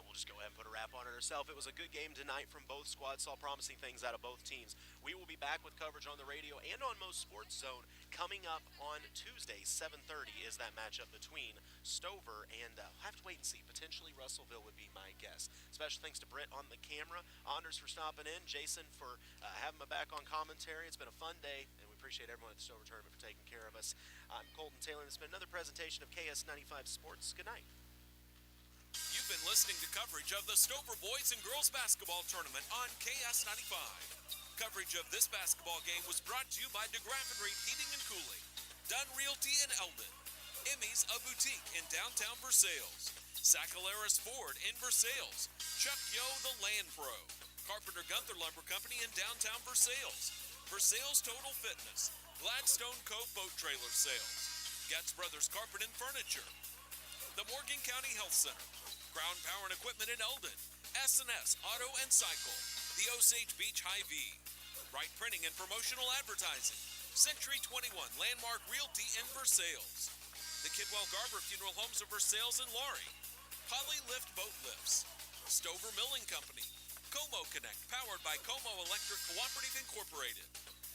we'll just go ahead and put a wrap on it ourselves. It was a good game tonight from both squads. Saw promising things out of both teams. We will be back with coverage on the radio and on MoSportsZone coming up on Tuesday. 7:30 is that matchup between Stover and we'll have to wait and see. Potentially Russellville would be my guess. Special thanks to Britt on the camera, Anders for stopping in, Jason for having me back on commentary. It's been a fun day, and we appreciate everyone at the Stover Tournament for taking care of us. I'm Colton Taylor, and it's been another presentation of KS95 Sports. Good night. You've been listening to coverage of the Stover Boys and Girls Basketball Tournament on KS95. Coverage of this basketball game was brought to you by DeGraff and Reed Heating and Cooling, Dunn Realty in Eldon, Emmy's a boutique in downtown Versailles, Sacaleras Ford in Versailles, Chuck Yo the Land Pro, Carpenter Gunther Lumber Company in downtown Versailles, Versailles Total Fitness, Gladstone Cove Boat Trailer Sales, Getz Brothers Carpet and Furniture, the Morgan County Health Center, Crown Power and Equipment in Eldon, S&S Auto and Cycle, the Osage Beach Hy-V, Wright Printing and Promotional Advertising, Century 21 Landmark Realty in Versailles, the Kidwell Garber Funeral Homes of Versailles and Laurie, Poly Lift Boat Lifts, Stover Milling Company, Como Connect, powered by Como Electric Cooperative Incorporated,